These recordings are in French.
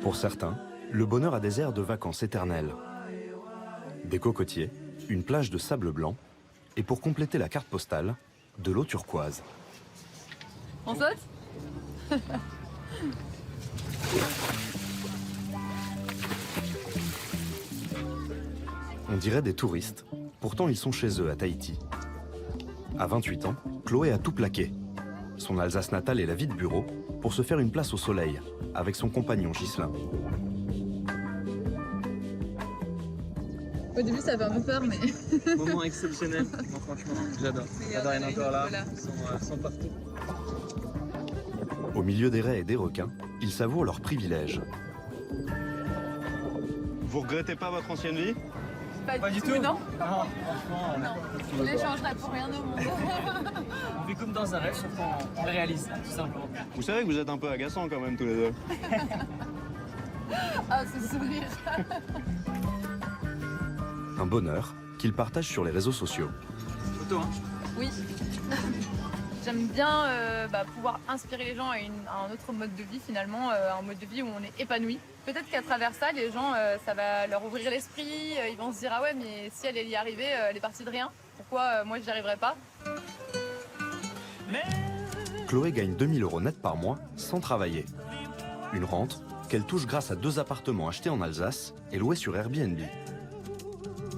Pour certains, le bonheur a des airs de vacances éternelles. Des cocotiers, une plage de sable blanc et pour compléter la carte postale, de l'eau turquoise. On saute? On dirait des touristes, pourtant ils sont chez eux à Tahiti. À 28 ans, Chloé a tout plaqué. Son Alsace natale et la vie de bureau pour se faire une place au soleil avec son compagnon Ghislain. Au début, ça fait un peu peur, mais... Moment exceptionnel, non, franchement, j'adore. J'adore, il y en a encore là, voilà. ils sont partout. Au milieu des raies et des requins, ils savourent leurs privilèges. Vous regrettez pas votre ancienne vie? Pas du tout, non? Non, franchement, Non, je l'échangerais pour rien au monde. on vit comme dans un rêve, sauf qu'on le réalise, tout simplement. Vous savez que vous êtes un peu agaçants quand même tous les deux. Ah, ce sourire. Un bonheur qu'ils partagent sur les réseaux sociaux. Photo, hein? Oui. J'aime bien pouvoir inspirer les gens à un autre mode de vie finalement, un mode de vie où on est épanoui. Peut-être qu'à travers ça, les gens, ça va leur ouvrir l'esprit, ils vont se dire « Ah ouais, mais si elle y est arrivée, elle est partie de rien. Pourquoi moi, je n'y arriverai pas ?» Chloé gagne 2 000 € net par mois sans travailler. Une rente qu'elle touche grâce à 2 appartements achetés en Alsace et loués sur Airbnb.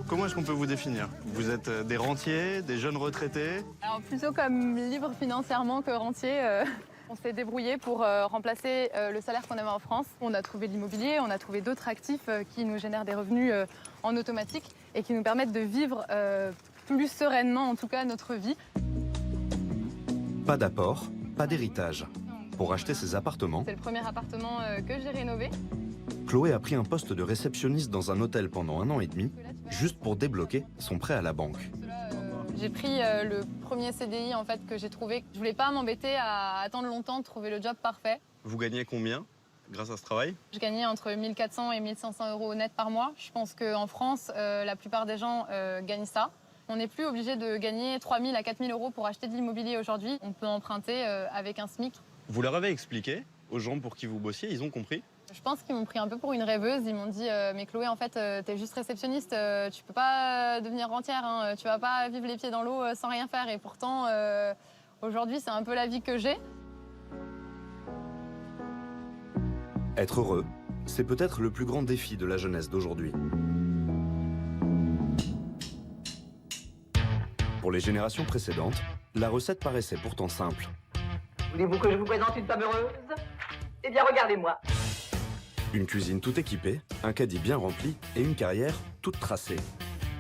Comment est-ce qu'on peut vous définir? Vous êtes des rentiers, des jeunes retraités? Alors plutôt comme libre financièrement que rentier. On s'est débrouillé pour remplacer le salaire qu'on avait en France. On a trouvé de l'immobilier, on a trouvé d'autres actifs qui nous génèrent des revenus en automatique et qui nous permettent de vivre plus sereinement, en tout cas, notre vie. Pas d'apport, pas d'héritage. Pour acheter ces appartements, C'est le premier appartement que j'ai rénové. Chloé a pris un poste de réceptionniste dans un hôtel pendant 1 an et demi, juste pour débloquer son prêt à la banque. J'ai pris le premier CDI en fait, que j'ai trouvé. Je voulais pas m'embêter à attendre longtemps de trouver le job parfait. Vous gagnez combien grâce à ce travail? Je gagnais entre 1 400 et 1 500 € net par mois. Je pense qu'en France, la plupart des gens gagnent ça. On n'est plus obligé de gagner 3 000 à 4 000 € pour acheter de l'immobilier aujourd'hui. On peut emprunter avec un SMIC. Vous leur avez expliqué aux gens pour qui vous bossiez, ils ont compris? Je pense qu'ils m'ont pris un peu pour une rêveuse. Ils m'ont dit mais Chloé, en fait, t'es juste réceptionniste. Tu peux pas devenir rentière. Hein. Tu vas pas vivre les pieds dans l'eau sans rien faire. Et pourtant, aujourd'hui, c'est un peu la vie que j'ai. Être heureux, c'est peut-être le plus grand défi de la jeunesse d'aujourd'hui. Pour les générations précédentes, la recette paraissait pourtant simple. Voulez-vous que je vous présente une femme heureuse? Eh bien, regardez-moi. Une cuisine tout équipée, un caddie bien rempli et une carrière toute tracée.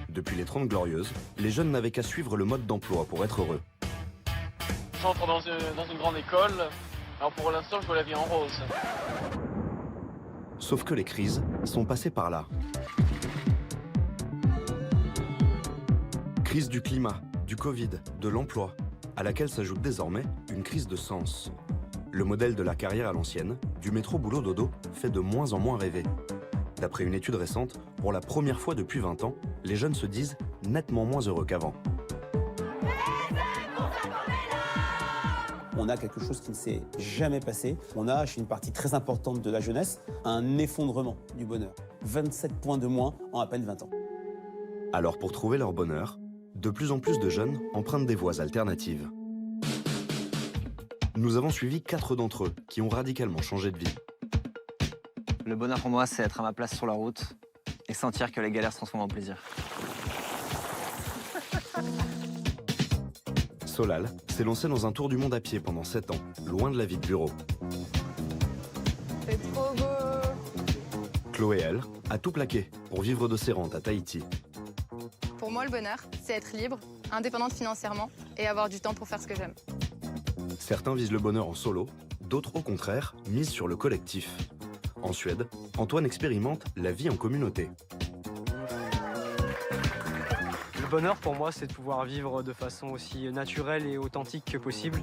Depuis les 30 Glorieuses, les jeunes n'avaient qu'à suivre le mode d'emploi pour être heureux. J'entre dans une grande école, alors pour l'instant, je vois la vie en rose. Sauf que les crises sont passées par là. Crise du climat, du Covid, de l'emploi, à laquelle s'ajoute désormais une crise de sens. Le modèle de la carrière à l'ancienne, du métro boulot dodo, fait de moins en moins rêver. D'après une étude récente, pour la première fois depuis 20 ans, les jeunes se disent nettement moins heureux qu'avant. On a quelque chose qui ne s'est jamais passé. On a, chez une partie très importante de la jeunesse, un effondrement du bonheur. 27 points de moins en à peine 20 ans. Alors pour trouver leur bonheur, de plus en plus de jeunes empruntent des voies alternatives. Nous avons suivi 4 d'entre eux qui ont radicalement changé de vie. Le bonheur pour moi, c'est être à ma place sur la route et sentir que les galères se transforment en plaisir. Solal s'est lancé dans un tour du monde à pied pendant 7 ans, loin de la vie de bureau. C'est trop beau. Chloé, elle, a tout plaqué pour vivre de ses rentes à Tahiti. Pour moi, le bonheur, c'est être libre, indépendante financièrement et avoir du temps pour faire ce que j'aime. Certains visent le bonheur en solo, d'autres au contraire misent sur le collectif. En Suède, Antoine expérimente la vie en communauté. Le bonheur pour moi, c'est de pouvoir vivre de façon aussi naturelle et authentique que possible.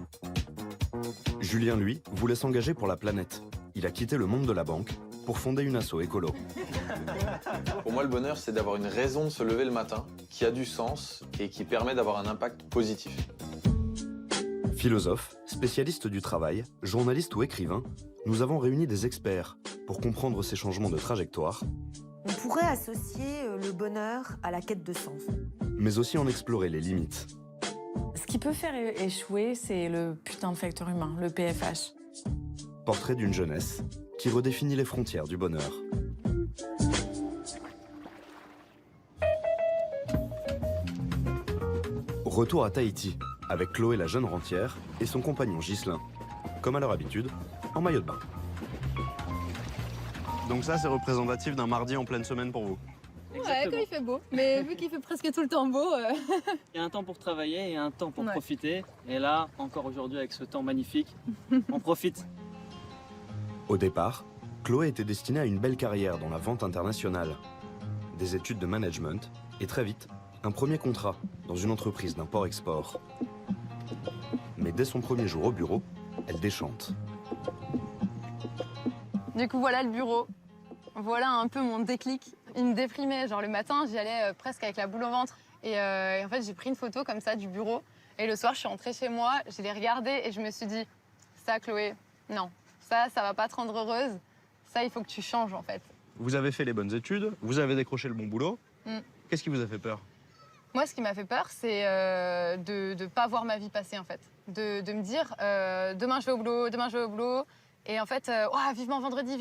Julien, lui, voulait s'engager pour la planète. Il a quitté le monde de la banque pour fonder une asso écolo. Pour Pour moi, le bonheur, c'est d'avoir une raison de se lever le matin, qui a du sens et qui permet d'avoir un impact positif. Philosophe, spécialiste du travail, journaliste ou écrivain, nous avons réuni des experts pour comprendre ces changements de trajectoire, On pourrait associer le bonheur à la quête de sens. mais aussi en explorer les limites. Ce qui peut faire échouer, c'est le putain de facteur humain, le PFH. Portrait d'une jeunesse qui redéfinit les frontières du bonheur. Retour à Tahiti, avec Chloé la jeune rentière et son compagnon Ghislain. Comme à leur habitude, en maillot de bain. Donc ça, c'est représentatif d'un mardi en pleine semaine pour vous. Ouais, quand il fait beau. Mais vu qu'il fait presque tout le temps beau... Il y a un temps pour travailler et un temps pour profiter. Et là, encore aujourd'hui, avec ce temps magnifique, on profite. Au départ, Chloé était destinée à une belle carrière dans la vente internationale, des études de management et très vite, un premier contrat dans une entreprise d'import-export. Mais dès son premier jour au bureau, elle déchante. Du coup, voilà le bureau. Voilà un peu mon déclic. Il me déprimait. Genre le matin, j'y allais presque avec la boule au ventre. Et en fait, j'ai pris une photo comme ça du bureau. Et le soir, je suis rentrée chez moi, je l'ai regardée et je me suis dit, ça, Chloé, non. Ça va pas te rendre heureuse. Ça, il faut que tu changes, en fait. Vous avez fait les bonnes études, vous avez décroché le bon boulot. Qu'est-ce qui vous a fait peur? Moi, ce qui m'a fait peur, c'est de ne pas voir ma vie passer, en fait. De me dire, demain, je vais au boulot, demain, je vais au boulot. Et en fait, vivement vendredi,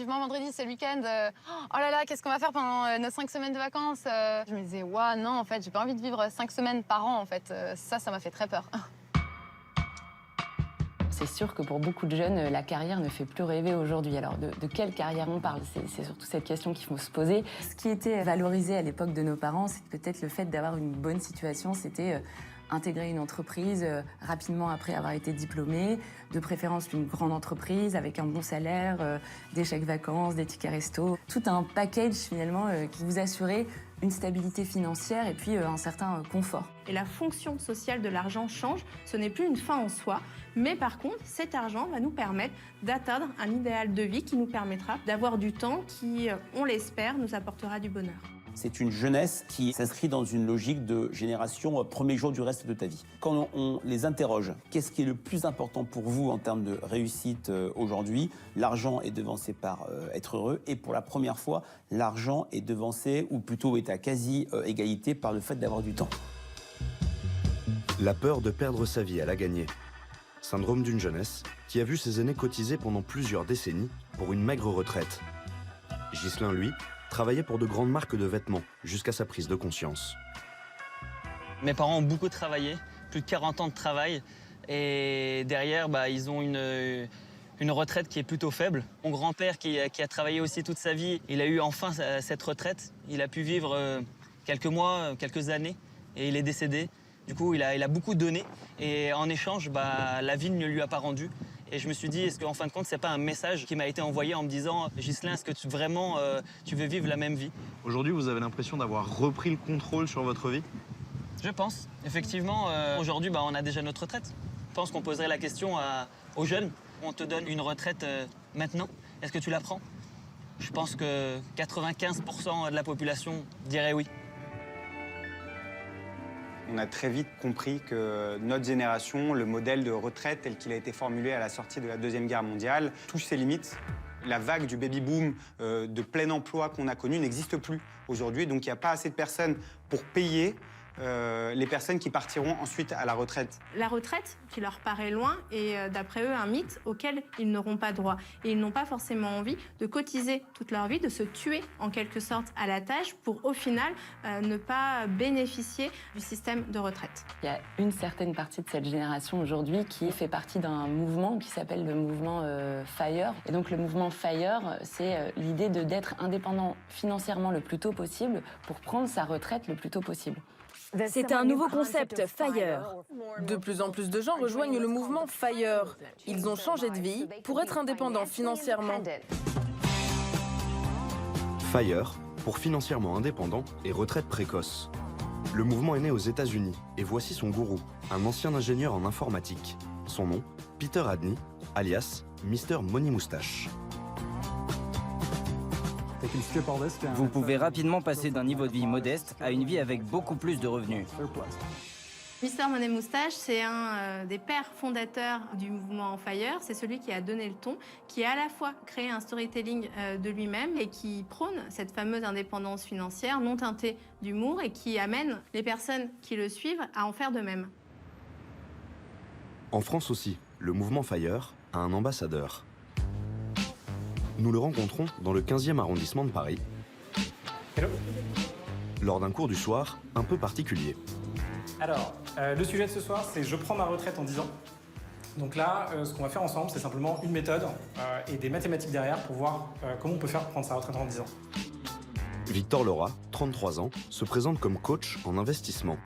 c'est le week-end. Oh là là, qu'est-ce qu'on va faire pendant nos 5 semaines de vacances? Je me disais, non, en fait, j'ai pas envie de vivre 5 semaines par an, en fait. Ça m'a fait très peur. C'est sûr que pour beaucoup de jeunes, la carrière ne fait plus rêver aujourd'hui. Alors, de quelle carrière on parle? C'est surtout cette question qu'il faut se poser. Ce qui était valorisé à l'époque de nos parents, c'est peut-être le fait d'avoir une bonne situation. C'était intégrer une entreprise rapidement après avoir été diplômé, de préférence une grande entreprise avec un bon salaire, des chèques vacances, des tickets resto. Tout un package finalement qui vous assurait une stabilité financière et puis un certain confort. Et la fonction sociale de l'argent change, ce n'est plus une fin en soi, mais par contre, cet argent va nous permettre d'atteindre un idéal de vie qui nous permettra d'avoir du temps qui, on l'espère, nous apportera du bonheur. C'est une jeunesse qui s'inscrit dans une logique de génération premier jour du reste de ta vie. Quand on les interroge, qu'est-ce qui est le plus important pour vous en termes de réussite aujourd'hui? L'argent est devancé par être heureux et pour la première fois, l'argent est devancé ou plutôt est à quasi-égalité par le fait d'avoir du temps. La peur de perdre sa vie à la gagner. Syndrome d'une jeunesse qui a vu ses aînés cotiser pendant plusieurs décennies pour une maigre retraite. Ghislain, lui, travaillait pour de grandes marques de vêtements jusqu'à sa prise de conscience. Mes parents ont beaucoup travaillé, plus de 40 ans de travail. Et derrière, ils ont une retraite qui est plutôt faible. Mon grand-père, qui a travaillé aussi toute sa vie, il a eu enfin cette retraite. Il a pu vivre quelques mois, quelques années, et il est décédé. Du coup, il a beaucoup donné. Et en échange, la vie ne lui a pas rendu. Et je me suis dit, est-ce qu'en fin de compte, c'est pas un message qui m'a été envoyé en me disant « Ghislain, est-ce que vraiment tu veux vivre la même vie ?» Aujourd'hui, vous avez l'impression d'avoir repris le contrôle sur votre vie? Je pense. Effectivement, aujourd'hui, on a déjà notre retraite. Je pense qu'on poserait la question aux jeunes. On te donne une retraite maintenant. Est-ce que tu la prends? Je pense que 95% de la population dirait oui. On a très vite compris que notre génération, le modèle de retraite tel qu'il a été formulé à la sortie de la Deuxième Guerre mondiale, touche ses limites. La vague du baby-boom de plein emploi qu'on a connu n'existe plus aujourd'hui. Donc il n'y a pas assez de personnes pour payer les personnes qui partiront ensuite à la retraite. La retraite, qui leur paraît loin, est d'après eux un mythe auquel ils n'auront pas droit. Et ils n'ont pas forcément envie de cotiser toute leur vie, de se tuer en quelque sorte à la tâche pour au final ne pas bénéficier du système de retraite. Il y a une certaine partie de cette génération aujourd'hui qui fait partie d'un mouvement qui s'appelle le mouvement FIRE. Et donc le mouvement FIRE, c'est l'idée d'être indépendant financièrement le plus tôt possible pour prendre sa retraite le plus tôt possible. C'est un nouveau concept, FIRE. De plus en plus de gens rejoignent le mouvement FIRE. Ils ont changé de vie pour être indépendants financièrement. FIRE, pour financièrement indépendant et retraite précoce. Le mouvement est né aux États-Unis et voici son gourou, un ancien ingénieur en informatique. Son nom, Peter Adney, alias Mr. Money Moustache. C'est Vous pouvez rapidement passer d'un niveau de vie modeste à une vie avec beaucoup plus de revenus. Mister Money Moustache, c'est un des pères fondateurs du mouvement Fire. C'est celui qui a donné le ton, qui a à la fois créé un storytelling de lui-même et qui prône cette fameuse indépendance financière non teintée d'humour et qui amène les personnes qui le suivent à en faire de même. En France aussi, le mouvement Fire a un ambassadeur. Nous le rencontrons dans le 15e arrondissement de Paris. Hello. Lors d'un cours du soir un peu particulier. Alors, le sujet de ce soir, c'est « Je prends ma retraite en 10 ans ». Donc là, ce qu'on va faire ensemble, c'est simplement une méthode et des mathématiques derrière pour voir comment on peut faire pour prendre sa retraite en 10 ans. Victor Laura, 33 ans, se présente comme coach en investissement.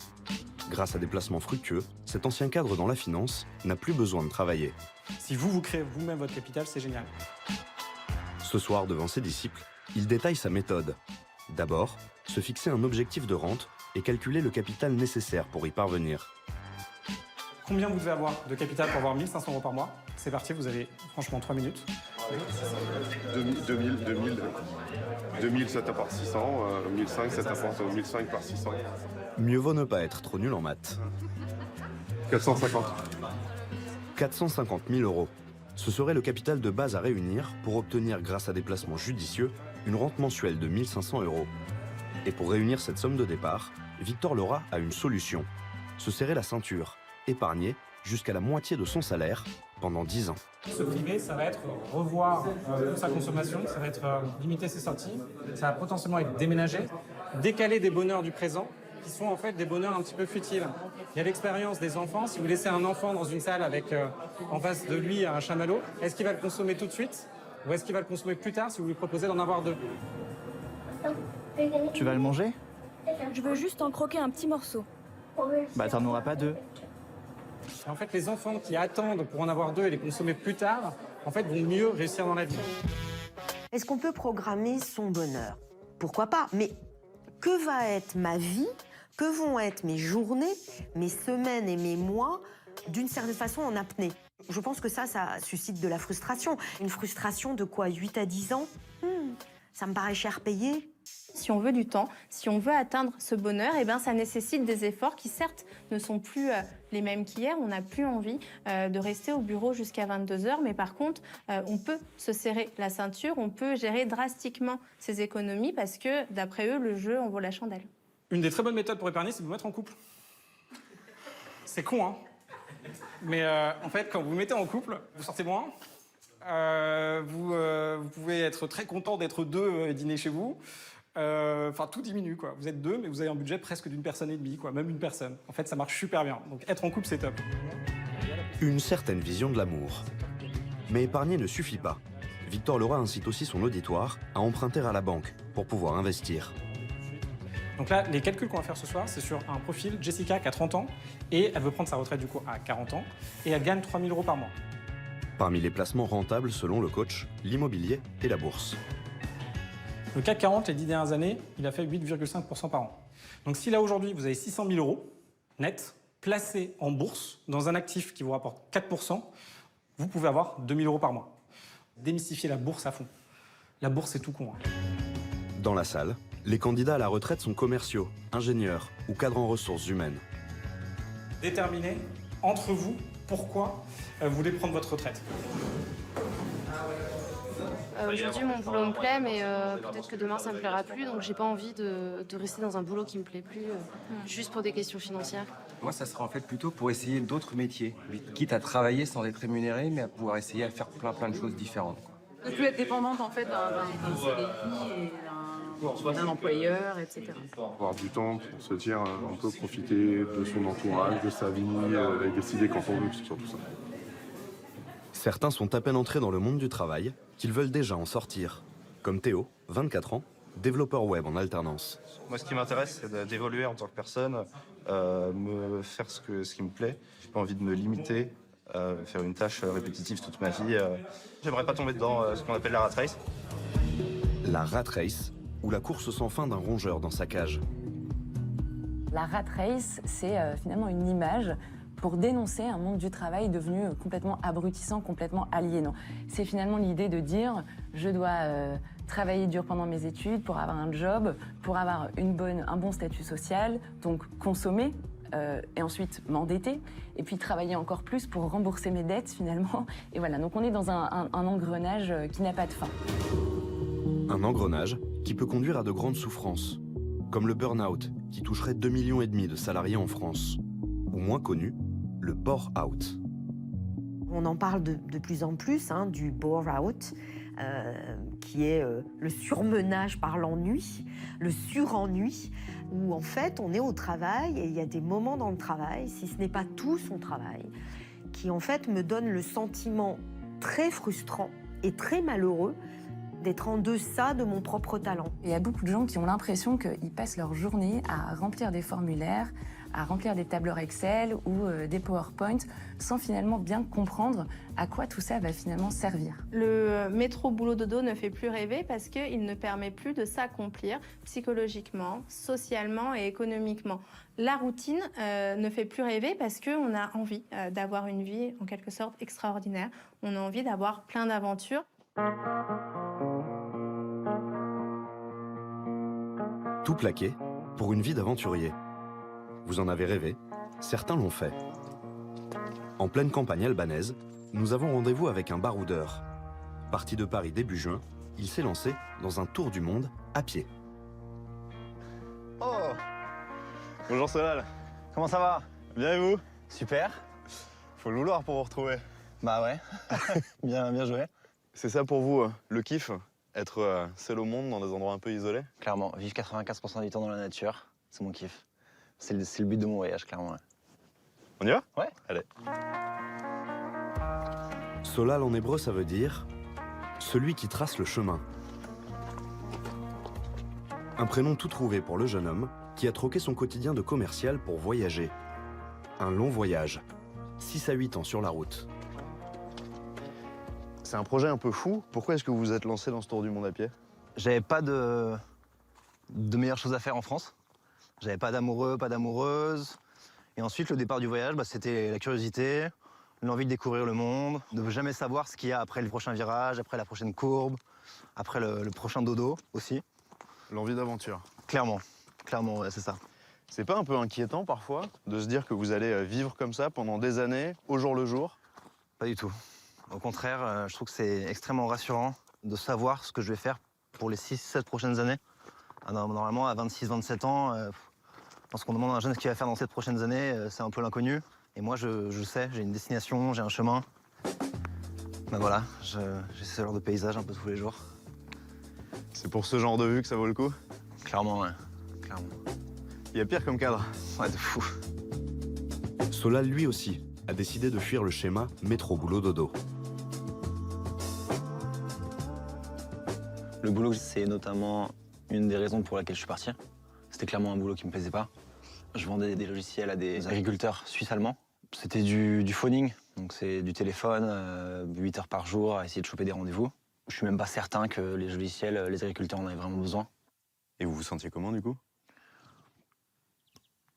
Grâce à des placements fructueux, cet ancien cadre dans la finance n'a plus besoin de travailler. Si vous créez vous-même votre capital, c'est génial. Ce soir, devant ses disciples, il détaille sa méthode. D'abord, se fixer un objectif de rente et calculer le capital nécessaire pour y parvenir. Combien vous devez avoir de capital pour avoir 1 500 € par mois? C'est parti, vous avez franchement 3 minutes. 2000, ça t'apporte 600, 1005, ça t'apporte 1005 par 600. Mieux vaut ne pas être trop nul en maths. 450. 450 000 €. Ce serait le capital de base à réunir pour obtenir, grâce à des placements judicieux, une rente mensuelle de 1 500 €. Et pour réunir cette somme de départ, Victor Laura a une solution. Se serrer la ceinture, épargner jusqu'à la moitié de son salaire pendant 10 ans. Se priver, ça va être revoir sa consommation, ça va être limiter ses sorties, ça va potentiellement être déménager, décaler des bonheurs du présent, qui sont en fait des bonheurs un petit peu futiles. Il y a l'expérience des enfants. Si vous laissez un enfant dans une salle avec en face de lui un chamallow, est-ce qu'il va le consommer tout de suite ou est-ce qu'il va le consommer plus tard si vous lui proposez d'en avoir 2? Tu vas le manger? Je veux juste en croquer un petit morceau. Bah t'en auras pas 2. Et en fait, les enfants qui attendent pour en avoir 2 et les consommer plus tard, en fait, vont mieux réussir dans la vie. Est-ce qu'on peut programmer son bonheur? Pourquoi pas? Mais que va être ma vie? Que vont être mes journées, mes semaines et mes mois, d'une certaine façon en apnée? Je pense que ça suscite de la frustration. Une frustration de quoi, 8 à 10 ans? Ça me paraît cher payé. Si on veut du temps, si on veut atteindre ce bonheur, eh ben, ça nécessite des efforts qui, certes, ne sont plus les mêmes qu'hier. On n'a plus envie de rester au bureau jusqu'à 22 h, mais par contre, on peut se serrer la ceinture, on peut gérer drastiquement ses économies parce que, d'après eux, le jeu en vaut la chandelle. Une des très bonnes méthodes pour épargner, c'est de vous mettre en couple. C'est con, hein? Mais en fait, quand vous vous mettez en couple, vous sortez moins. Vous pouvez être très content d'être 2 et dîner chez vous. Enfin, tout diminue, quoi. Vous êtes 2, mais vous avez un budget presque d'une personne et demie, quoi. Même une personne. En fait, ça marche super bien. Donc, être en couple, c'est top. Une certaine vision de l'amour. Mais épargner ne suffit pas. Victor Laura incite aussi son auditoire à emprunter à la banque pour pouvoir investir. Donc là, les calculs qu'on va faire ce soir, c'est sur un profil Jessica qui a 30 ans et elle veut prendre sa retraite du coup à 40 ans et elle gagne 3 000 € par mois. Parmi les placements rentables selon le coach, l'immobilier et la bourse. Le CAC 40, les 10 dernières années, il a fait 8,5% par an. Donc si là aujourd'hui, vous avez 600 000 € net placés en bourse dans un actif qui vous rapporte 4%, vous pouvez avoir 2 000 € par mois. Démystifier la bourse à fond. La bourse, c'est tout con. Hein. Dans la salle, les candidats à la retraite sont commerciaux, ingénieurs ou cadres en ressources humaines. Déterminez entre vous pourquoi vous voulez prendre votre retraite. Aujourd'hui, mon boulot me plaît, mais peut-être que demain, ça me plaira plus. Donc, j'ai pas envie de rester dans un boulot qui me plaît plus, juste pour des questions financières. Moi, ça serait en fait plutôt pour essayer d'autres métiers, quitte à travailler sans être rémunéré, mais à pouvoir essayer à faire plein de choses différentes. Ne plus être dépendante en fait d'un CDI et d'un employeur, etc. Avoir du temps pour se dire on peut profiter de son entourage, de sa vie, et décider quand on veut, c'est surtout ça. Certains sont à peine entrés dans le monde du travail qu'ils veulent déjà en sortir. Comme Théo, 24 ans, développeur web en alternance. Moi, ce qui m'intéresse, c'est d'évoluer en tant que personne, me faire ce qui me plaît. J'ai pas envie de me limiter, faire une tâche répétitive toute ma vie. J'aimerais pas tomber dans ce qu'on appelle la rat race. La rat race, ou la course sans fin d'un rongeur dans sa cage. La rat race, c'est finalement une image pour dénoncer un monde du travail devenu complètement abrutissant, complètement aliénant. C'est finalement l'idée de dire je dois travailler dur pendant mes études pour avoir un job, pour avoir un bon statut social, donc consommer et ensuite m'endetter, et puis travailler encore plus pour rembourser mes dettes finalement. Et voilà, donc on est dans un engrenage qui n'a pas de fin. Un engrenage qui peut conduire à de grandes souffrances, comme le burn-out qui toucherait 2,5 millions de salariés en France, ou moins connu, le bore-out. On en parle de plus en plus, du bore-out, qui est le surmenage par l'ennui, le surennui, où en fait on est au travail et il y a des moments dans le travail, si ce n'est pas tout son travail, qui en fait me donne le sentiment très frustrant et très malheureux d'être en deçà de mon propre talent. Il y a beaucoup de gens qui ont l'impression qu'ils passent leur journée à remplir des formulaires, à remplir des tableurs Excel ou des PowerPoint sans finalement bien comprendre à quoi tout ça va finalement servir. Le métro boulot dodo ne fait plus rêver parce qu'il ne permet plus de s'accomplir psychologiquement, socialement et économiquement. La routine ne fait plus rêver parce qu'on a envie d'avoir une vie en quelque sorte extraordinaire. On a envie d'avoir plein d'aventures. Tout plaqué pour une vie d'aventurier. Vous en avez rêvé, certains l'ont fait. En pleine campagne albanaise, nous avons rendez-vous avec un baroudeur. Parti de Paris début juin, il s'est lancé dans un tour du monde à pied. Oh! Bonjour Solal. Comment ça va? Bien et vous? Super. Faut le vouloir pour vous retrouver. Bah ouais. bien joué. C'est ça pour vous, le kiff? Être seul au monde dans des endroits un peu isolés? Clairement, vivre 95% du temps dans la nature, c'est mon kiff. C'est le but de mon voyage, clairement. Ouais. On y va? Ouais. Allez. Solal en hébreu, ça veut dire « celui qui trace le chemin ». Un prénom tout trouvé pour le jeune homme qui a troqué son quotidien de commercial pour voyager. Un long voyage, 6 à 8 ans sur la route. C'est un projet un peu fou. Pourquoi est-ce que vous vous êtes lancé dans ce tour du monde à pied? J'avais pas de meilleures choses à faire en France. J'avais pas d'amoureux, pas d'amoureuse. Et ensuite, le départ du voyage, c'était la curiosité, l'envie de découvrir le monde, de jamais savoir ce qu'il y a après le prochain virage, après la prochaine courbe, après le prochain dodo aussi. L'envie d'aventure. Clairement, ouais, c'est ça. C'est pas un peu inquiétant parfois de se dire que vous allez vivre comme ça pendant des années, au jour le jour? Pas du tout. Au contraire, je trouve que c'est extrêmement rassurant de savoir ce que je vais faire pour les 6-7 prochaines années. Normalement, à 26-27 ans, lorsqu'on demande à un jeune ce qu'il va faire dans ces prochaines années, c'est un peu l'inconnu. Et moi, je sais, j'ai une destination, j'ai un chemin. Ben voilà, j'ai ce genre de paysage un peu tous les jours. C'est pour ce genre de vue que ça vaut le coup? Clairement, ouais. Clairement. Il y a pire comme cadre? Ouais, de fou. Solal, lui aussi, a décidé de fuir le schéma métro-boulot-dodo. Le boulot, c'est notamment une des raisons pour laquelle je suis parti. C'était clairement un boulot qui me plaisait pas. Je vendais des logiciels à des agriculteurs suisses-allemands. C'était du phoning, donc c'est du téléphone, 8 heures par jour, à essayer de choper des rendez-vous. Je suis même pas certain que les logiciels, les agriculteurs en avaient vraiment besoin. Et vous vous sentiez comment du coup?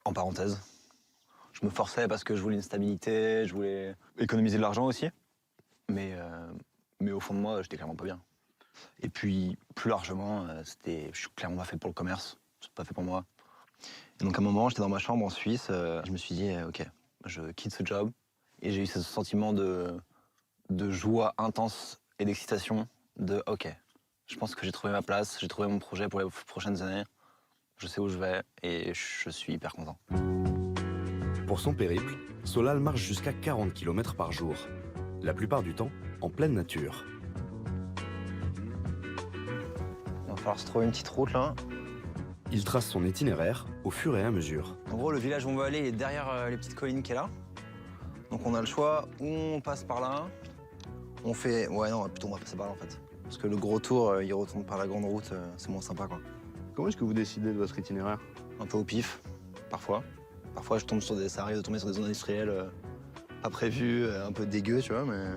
En parenthèse. Je me forçais parce que je voulais une stabilité, je voulais économiser de l'argent aussi. Mais au fond de moi, j'étais clairement pas bien. Et puis, plus largement, je suis clairement pas fait pour le commerce. C'est pas fait pour moi. Et donc, à un moment, j'étais dans ma chambre en Suisse. Je me suis dit, OK, je quitte ce job. Et j'ai eu ce sentiment de joie intense et d'excitation. OK, je pense que j'ai trouvé ma place, j'ai trouvé mon projet pour les prochaines années. Je sais où je vais et je suis hyper content. Pour son périple, Solal marche jusqu'à 40 km par jour. La plupart du temps, en pleine nature. Il va falloir se trouver une petite route là. Il trace son itinéraire au fur et à mesure. En gros, le village où on va aller est derrière les petites collines qu'il y a là. Donc on a le choix, où on passe par là. On fait... Ouais, non, plutôt on va passer par là en fait. Parce que le gros tour, il retourne par la grande route, c'est moins sympa quoi. Comment est-ce que vous décidez de votre itinéraire? Un peu au pif, parfois. Parfois, ça arrive de tomber sur des zones industrielles pas prévues, un peu dégueu, tu vois, mais...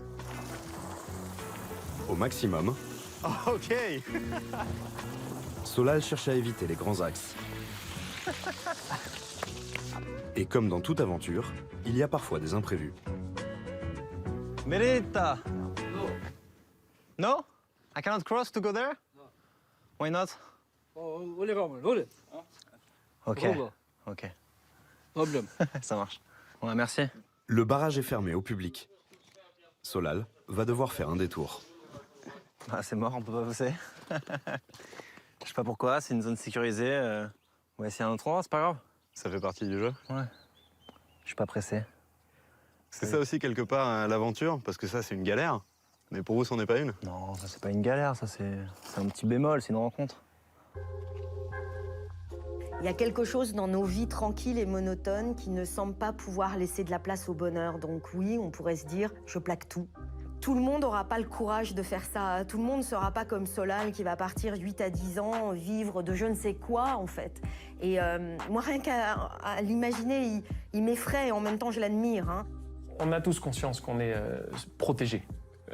Au maximum, Oh, OK. Solal cherche à éviter les grands axes. Et comme dans toute aventure, il y a parfois des imprévus. Merita! No? I cannot cross to go there? Why not? Ok. Ok. Problème. Ça marche. Ouais, merci. Le barrage est fermé au public. Solal va devoir faire un détour. Ah, c'est mort, on peut pas passer. Je sais pas pourquoi, c'est une zone sécurisée. On va essayer un autre endroit, c'est pas grave. Ça fait partie du jeu. Ouais. Je suis pas pressé. C'est ça aussi, quelque part, hein, l'aventure, parce que ça, c'est une galère. Mais pour vous, c'en est pas une? Non, ça, c'est pas une galère, ça, c'est un petit bémol, c'est une rencontre. Il y a quelque chose dans nos vies tranquilles et monotones qui ne semble pas pouvoir laisser de la place au bonheur. Donc oui, on pourrait se dire, je plaque tout. Tout le monde n'aura pas le courage de faire ça. Tout le monde ne sera pas comme Solal qui va partir 8 à 10 ans, vivre de je ne sais quoi, en fait. Et moi, rien qu'à l'imaginer, il m'effraie et en même temps, je l'admire. Hein. On a tous conscience qu'on est protégé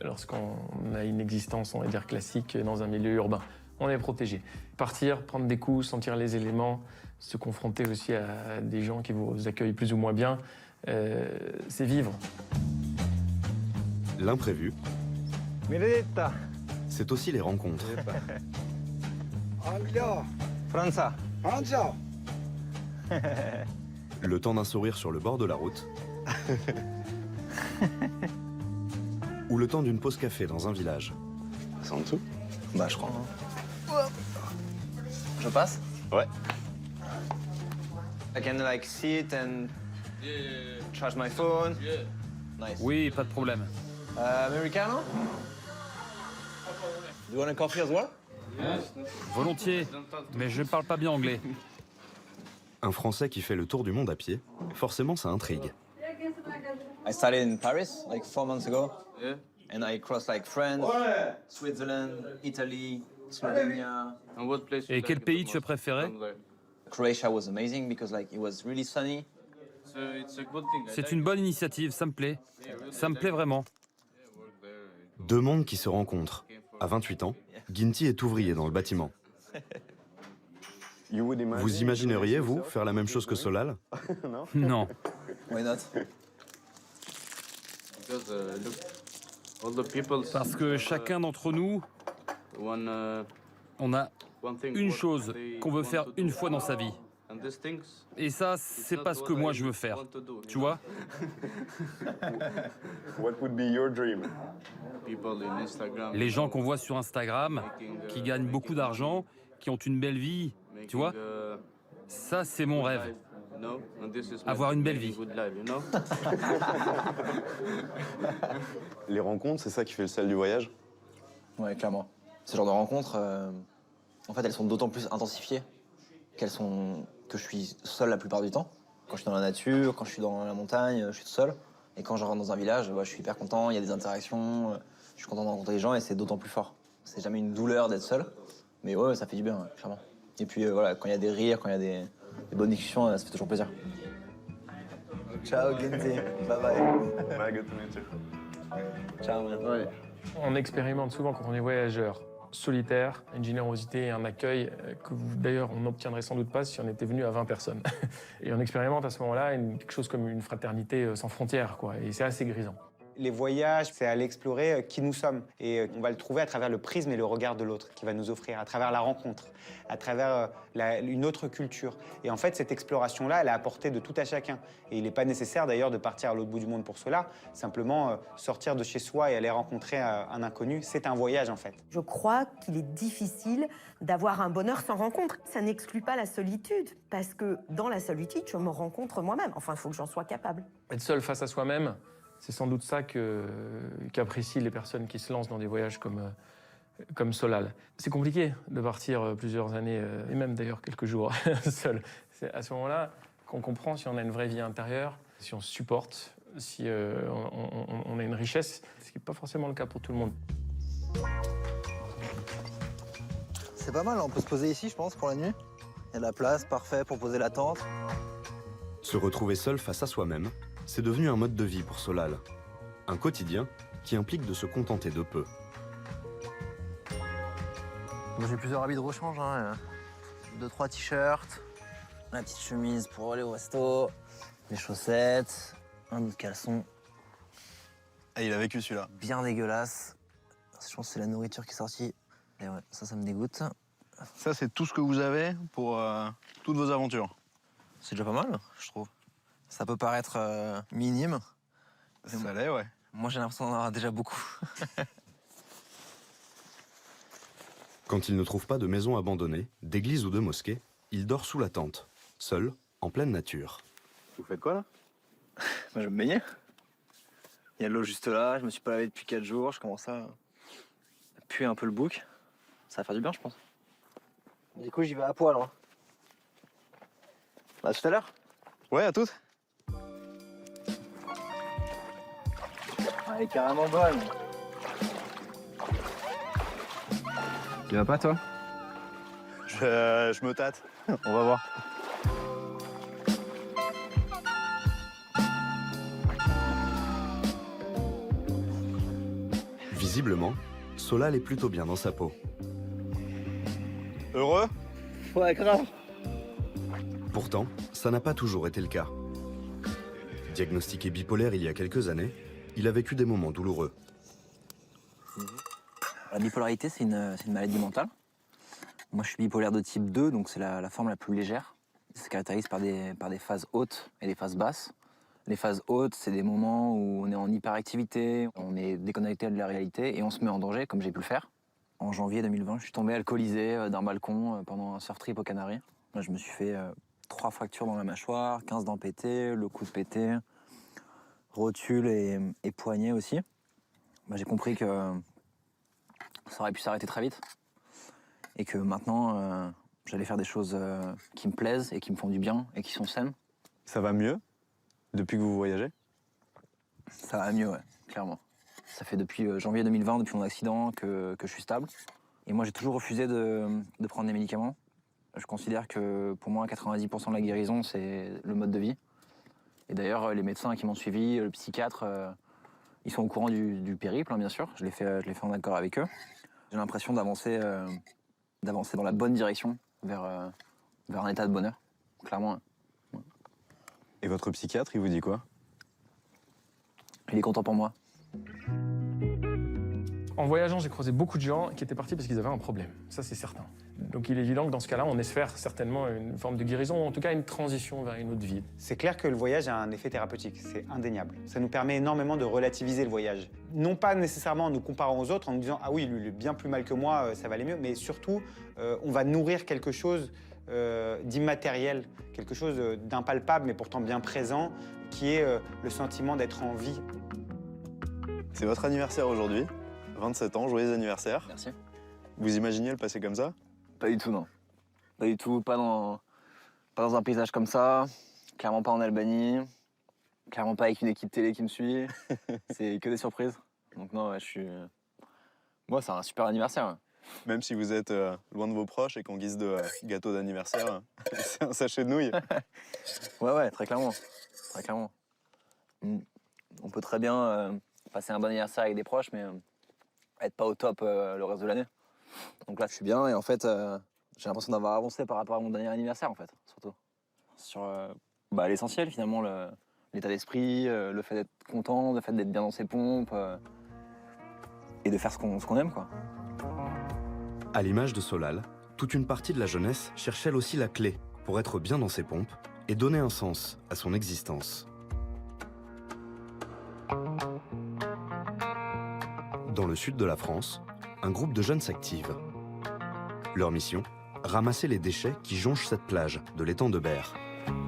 lorsqu'on a une existence, on va dire, classique dans un milieu urbain. On est protégé. Partir, prendre des coups, sentir les éléments, se confronter aussi à des gens qui vous accueillent plus ou moins bien, c'est vivre. L'imprévu, Benedetta. c'est aussi les rencontres. Franza. Franza. Le temps d'un sourire sur le bord de la route. Ou le temps d'une pause café dans un village. C'est en dessous? Bah, je crois. Je passe? Ouais. I can like sit and charge my phone. Nice. Oui, pas de problème. Americano? You want a coffee as well? Volontiers, mais je ne parle pas bien anglais. Un Français qui fait le tour du monde à pied, forcément ça intrigue. I started in Paris like 4 months ago. Yeah. And I crossed like France, Switzerland, Italy, Slovenia. And what place? Et quel pays tu as préféré? Croatia was amazing because like it was really sunny. C'est une bonne initiative, ça me plaît. Ça me plaît vraiment. Deux mondes qui se rencontrent. À 28 ans, Ginty est ouvrier dans le bâtiment. Vous imagineriez, vous, faire la même chose que Solal? Non. Why not? Parce que chacun d'entre nous, on a une chose qu'on veut faire une fois dans sa vie. Et ça, c'est pas ce que moi je veux faire. Tu vois? What would be your dream? Les gens qu'on voit sur Instagram, qui gagnent beaucoup d'argent, qui ont une belle vie, tu vois? Ça, c'est mon rêve. Avoir une belle vie. Les rencontres, c'est ça qui fait le sel du voyage? Ouais, clairement. Ce genre de rencontres, en fait, elles sont d'autant plus intensifiées que je suis seul la plupart du temps. Quand je suis dans la nature, quand je suis dans la montagne, je suis tout seul. Et quand je rentre dans un village, je suis hyper content, il y a des interactions, je suis content de rencontrer les gens et c'est d'autant plus fort. C'est jamais une douleur d'être seul, mais ouais, ça fait du bien, ouais, clairement. Et puis voilà, quand il y a des rires, quand il y a des bonnes discussions, ça fait toujours plaisir. Ciao, Ginty. Bye bye. Bye, good to meet you. Ciao, man. Ouais. On expérimente souvent quand on est voyageur solitaire, une générosité et un accueil que d'ailleurs on n'obtiendrait sans doute pas si on était venu à 20 personnes. Et on expérimente à ce moment-là quelque chose comme une fraternité sans frontières, quoi. Et c'est assez grisant. Les voyages, c'est aller explorer qui nous sommes. Et on va le trouver à travers le prisme et le regard de l'autre qui va nous offrir, à travers la rencontre, à travers une autre culture. Et en fait, cette exploration-là, elle est à portée de tout à chacun. Et il n'est pas nécessaire d'ailleurs de partir à l'autre bout du monde pour cela. Simplement, sortir de chez soi et aller rencontrer un inconnu, c'est un voyage en fait. Je crois qu'il est difficile d'avoir un bonheur sans rencontre. Ça n'exclut pas la solitude, parce que dans la solitude, je me rencontre moi-même. Enfin, il faut que j'en sois capable. Être seul face à soi-même, c'est sans doute ça qu'apprécient les personnes qui se lancent dans des voyages comme Solal. C'est compliqué de partir plusieurs années, et même d'ailleurs quelques jours, seul. C'est à ce moment-là qu'on comprend si on a une vraie vie intérieure, si on se supporte, si on a une richesse, ce qui n'est pas forcément le cas pour tout le monde. C'est pas mal, on peut se poser ici, je pense, pour la nuit. Il y a de la place, parfait pour poser la tente. Se retrouver seul face à soi-même, c'est devenu un mode de vie pour Solal. Un quotidien qui implique de se contenter de peu. J'ai plusieurs habits de rechange, hein. 2-3 t-shirts, la petite chemise pour aller au resto, des chaussettes, un autre caleçon. Ah, il a vécu celui-là. Bien dégueulasse. Je pense que c'est la nourriture qui est sortie. Et ouais, ça me dégoûte. Ça, c'est tout ce que vous avez pour toutes vos aventures. C'est déjà pas mal, je trouve. Ça peut paraître minime. Ça l'est, ouais. Moi, j'ai l'impression d'en avoir déjà beaucoup. Quand il ne trouve pas de maison abandonnée, d'église ou de mosquée, il dort sous la tente, seul, en pleine nature. Vous faites quoi là? Bah, je vais me baigner. Il y a de l'eau juste là, je me suis pas lavé depuis 4 jours, je commence à puer un peu le bouc. Ça va faire du bien, je pense. Du coup, j'y vais à poil. Hein. À tout à l'heure. Ouais, à toutes. Elle est carrément bonne. Tu vas pas, toi? Je me tâte. On va voir. Visiblement, Solal est plutôt bien dans sa peau. Heureux? Ouais, grave. Pourtant, ça n'a pas toujours été le cas. Diagnostiqué bipolaire il y a quelques années, il a vécu des moments douloureux. La bipolarité, c'est une maladie mentale. Moi, je suis bipolaire de type 2, donc c'est la forme la plus légère. Ça se caractérise par des phases hautes et des phases basses. Les phases hautes, c'est des moments où on est en hyperactivité, on est déconnecté de la réalité et on se met en danger, comme j'ai pu le faire. En janvier 2020, je suis tombé alcoolisé d'un balcon pendant un surf trip aux Canaries. Là, je me suis fait 3 fractures dans la mâchoire, 15 dents pétées, le coude pété, rotule et poignet aussi. J'ai compris que ça aurait pu s'arrêter très vite et que maintenant, j'allais faire des choses qui me plaisent et qui me font du bien et qui sont saines. Ça va mieux depuis que vous voyagez? Ça va mieux, ouais, clairement. Ça fait depuis janvier 2020, depuis mon accident, que je suis stable. Et moi, j'ai toujours refusé de prendre des médicaments. Je considère que pour moi, 90% de la guérison, c'est le mode de vie. Et d'ailleurs, les médecins qui m'ont suivi, le psychiatre, ils sont au courant du périple, hein, bien sûr. Je l'ai fait en accord avec eux. J'ai l'impression d'avancer dans la bonne direction, vers un état de bonheur, clairement. Ouais. Et votre psychiatre, il vous dit quoi? Il est content pour moi. En voyageant, j'ai croisé beaucoup de gens qui étaient partis parce qu'ils avaient un problème. Ça, c'est certain. Donc il est évident que dans ce cas-là, on espère certainement une forme de guérison, ou en tout cas une transition vers une autre vie. C'est clair que le voyage a un effet thérapeutique, c'est indéniable. Ça nous permet énormément de relativiser le voyage. Non pas nécessairement en nous comparant aux autres, en nous disant « Ah oui, lui, il est bien plus mal que moi, ça va aller mieux », mais surtout, on va nourrir quelque chose d'immatériel, quelque chose d'impalpable, mais pourtant bien présent, qui est le sentiment d'être en vie. C'est votre anniversaire aujourd'hui, 27 ans, joyeux anniversaire. Merci. Vous imaginiez le passer comme ça? Pas du tout, non. Pas du tout, pas dans un paysage comme ça, clairement pas en Albanie, clairement pas avec une équipe télé qui me suit. C'est que des surprises. Donc non, ouais, moi, c'est un super anniversaire. Ouais. Même si vous êtes loin de vos proches et qu'en guise de gâteau d'anniversaire, c'est un sachet de nouilles. Ouais, très clairement. Très clairement. On peut très bien passer un bon anniversaire avec des proches, mais être pas au top le reste de l'année. Donc là, je suis bien et en fait, j'ai l'impression d'avoir avancé par rapport à mon dernier anniversaire, en fait, surtout. Sur l'essentiel, finalement, l'état d'esprit, le fait d'être content, le fait d'être bien dans ses pompes et de faire ce qu'on aime, quoi. À l'image de Solal, toute une partie de la jeunesse cherche elle aussi la clé pour être bien dans ses pompes et donner un sens à son existence. Dans le sud de la France, un groupe de jeunes s'active. Leur mission, ramasser les déchets qui jonchent cette plage de l'étang de Berre.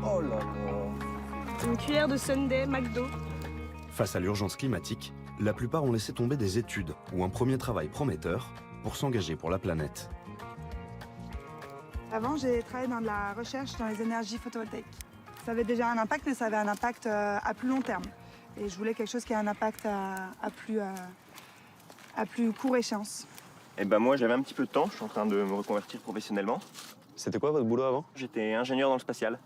Oh là là. Une cuillère de Sunday, McDo. Face à l'urgence climatique, la plupart ont laissé tomber des études ou un premier travail prometteur pour s'engager pour la planète. Avant, j'ai travaillé dans de la recherche dans les énergies photovoltaïques. Ça avait déjà un impact, mais ça avait un impact à plus long terme. Et je voulais quelque chose qui ait un impact à plus court échéance. Et ben moi, j'avais un petit peu de temps, je suis en train de me reconvertir professionnellement. C'était quoi votre boulot avant? J'étais ingénieur dans le spatial.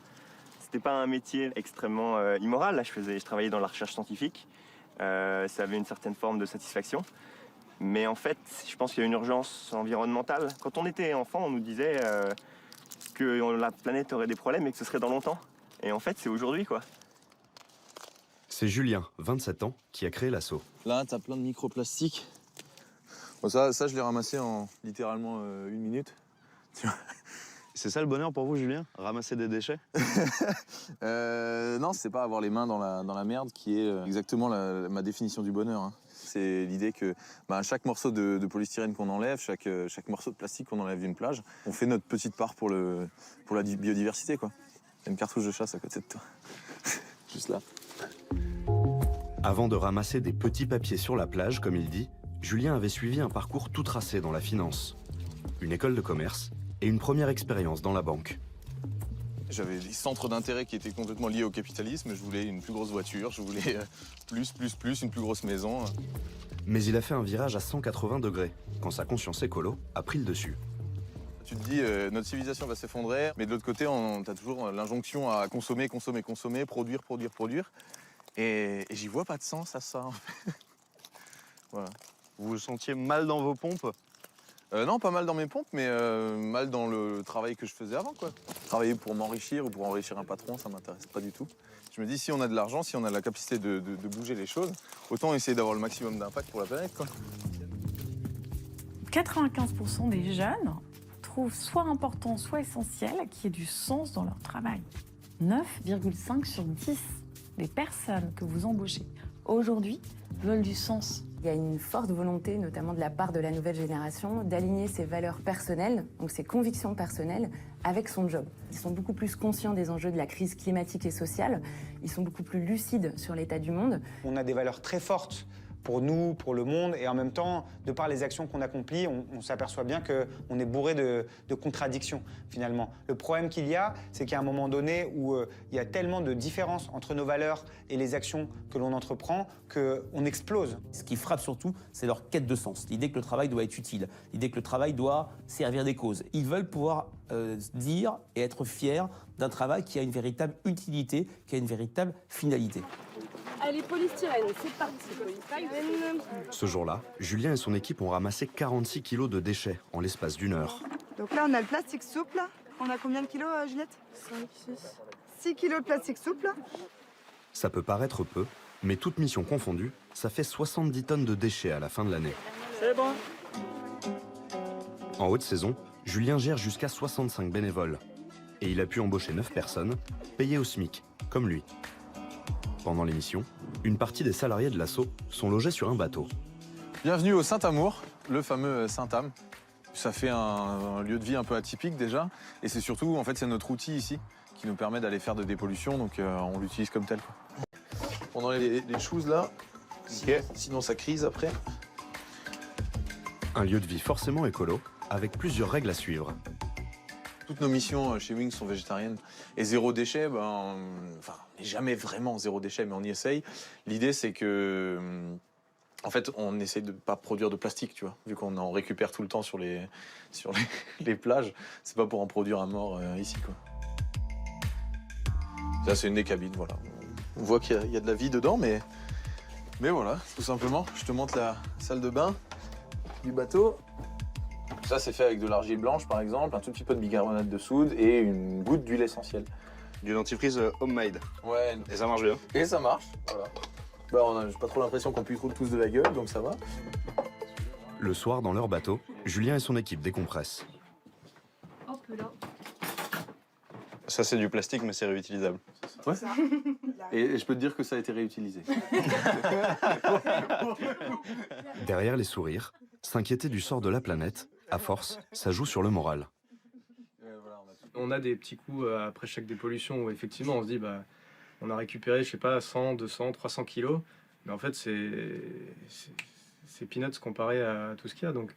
C'était pas un métier extrêmement immoral, là je travaillais dans la recherche scientifique. Ça avait une certaine forme de satisfaction. Mais en fait, je pense qu'il y a une urgence environnementale. Quand on était enfant, on nous disait que la planète aurait des problèmes et que ce serait dans longtemps. Et en fait, c'est aujourd'hui, quoi. C'est Julien, 27 ans, qui a créé l'asso. Là, t'as plein de microplastiques. Bon, ça, je l'ai ramassé en littéralement 1 minute. C'est ça le bonheur pour vous, Julien? Ramasser des déchets? Non, c'est pas avoir les mains dans la merde qui est exactement ma définition du bonheur. Hein. C'est l'idée que chaque morceau de polystyrène qu'on enlève, chaque morceau de plastique qu'on enlève d'une plage, on fait notre petite part pour la biodiversité, quoi. Il y a une cartouche de chasse à côté de toi. Juste là. Avant de ramasser des petits papiers sur la plage, comme il dit, Julien avait suivi un parcours tout tracé dans la finance. Une école de commerce et une première expérience dans la banque. J'avais des centres d'intérêt qui étaient complètement liés au capitalisme. Je voulais une plus grosse voiture, je voulais une plus grosse maison. Mais il a fait un virage à 180 degrés, quand sa conscience écolo a pris le dessus. Tu te dis, notre civilisation va s'effondrer, mais de l'autre côté, t'as toujours l'injonction à consommer, consommer, consommer, produire, produire, produire. Et j'y vois pas de sens à ça. Voilà. Vous vous sentiez mal dans vos pompes? Non, pas mal dans mes pompes, mais mal dans le travail que je faisais avant, quoi. Travailler pour m'enrichir ou pour enrichir un patron, ça m'intéresse pas du tout. Je me dis, si on a de l'argent, si on a la capacité de bouger les choses, autant essayer d'avoir le maximum d'impact pour la planète, quoi. 95% des jeunes trouvent soit important, soit essentiel qu'il y ait du sens dans leur travail. 9,5 sur 10 des personnes que vous embauchez aujourd'hui veulent du sens. Il y a une forte volonté, notamment de la part de la nouvelle génération, d'aligner ses valeurs personnelles, donc ses convictions personnelles, avec son job. Ils sont beaucoup plus conscients des enjeux de la crise climatique et sociale. Ils sont beaucoup plus lucides sur l'état du monde. On a des valeurs très fortes pour nous, pour le monde, et en même temps, de par les actions qu'on accomplit, on s'aperçoit bien qu'on est bourré de contradictions, finalement. Le problème qu'il y a, c'est qu'à un moment donné où il y a tellement de différences entre nos valeurs et les actions que l'on entreprend, qu'on explose. Ce qui frappe surtout, c'est leur quête de sens. L'idée que le travail doit être utile, l'idée que le travail doit servir des causes. Ils veulent pouvoir dire et être fiers d'un travail qui a une véritable utilité, qui a une véritable finalité. Allez, polystyrène, c'est parti. Ce jour-là, Julien et son équipe ont ramassé 46 kilos de déchets en l'espace d'une heure. Donc là, on a le plastique souple. On a combien de kilos, Juliette? 5, 6. 6 kilos de plastique souple. Ça peut paraître peu, mais toute mission confondue, ça fait 70 tonnes de déchets à la fin de l'année. C'est bon. En haute saison, Julien gère jusqu'à 65 bénévoles. Et il a pu embaucher 9 personnes, payées au SMIC, comme lui. Pendant l'émission, une partie des salariés de l'assaut sont logés sur un bateau. Bienvenue au Saint-Amour, le fameux Saint-Am. Ça fait un lieu de vie un peu atypique déjà. Et c'est surtout, en fait, c'est notre outil ici qui nous permet d'aller faire de dépollution, donc on l'utilise comme tel, quoi. On enlève les choses là, sinon ça crise après. Un lieu de vie forcément écolo, avec plusieurs règles à suivre. Toutes nos missions chez Wings sont végétariennes. Et zéro déchet, on n'est jamais vraiment zéro déchet, mais on y essaye. L'idée, c'est que, en fait, on essaye de ne pas produire de plastique, tu vois. Vu qu'on en récupère tout le temps sur les plages, c'est pas pour en produire à mort ici, quoi. Ça, c'est une des cabines, voilà. On voit qu'il y a de la vie dedans, mais voilà, tout simplement. Je te montre la salle de bain du bateau. Ça, c'est fait avec de l'argile blanche, par exemple, un tout petit peu de bicarbonate de soude et une goutte d'huile essentielle. Du dentifrice homemade. Ouais. Et ça marche bien. Et ça marche, voilà. J'ai pas trop l'impression qu'on pue trop tous de la gueule, donc ça va. Le soir, dans leur bateau, Julien et son équipe décompressent. Hop là. Ça, c'est du plastique, mais c'est réutilisable. Ouais. Et je peux te dire que ça a été réutilisé. Derrière les sourires, s'inquiéter du sort de la planète, à force, ça joue sur le moral. On a des petits coups après chaque dépollution où effectivement on se dit on a récupéré, je sais pas, 100, 200, 300 kilos, mais en fait c'est peanuts comparé à tout ce qu'il y a, donc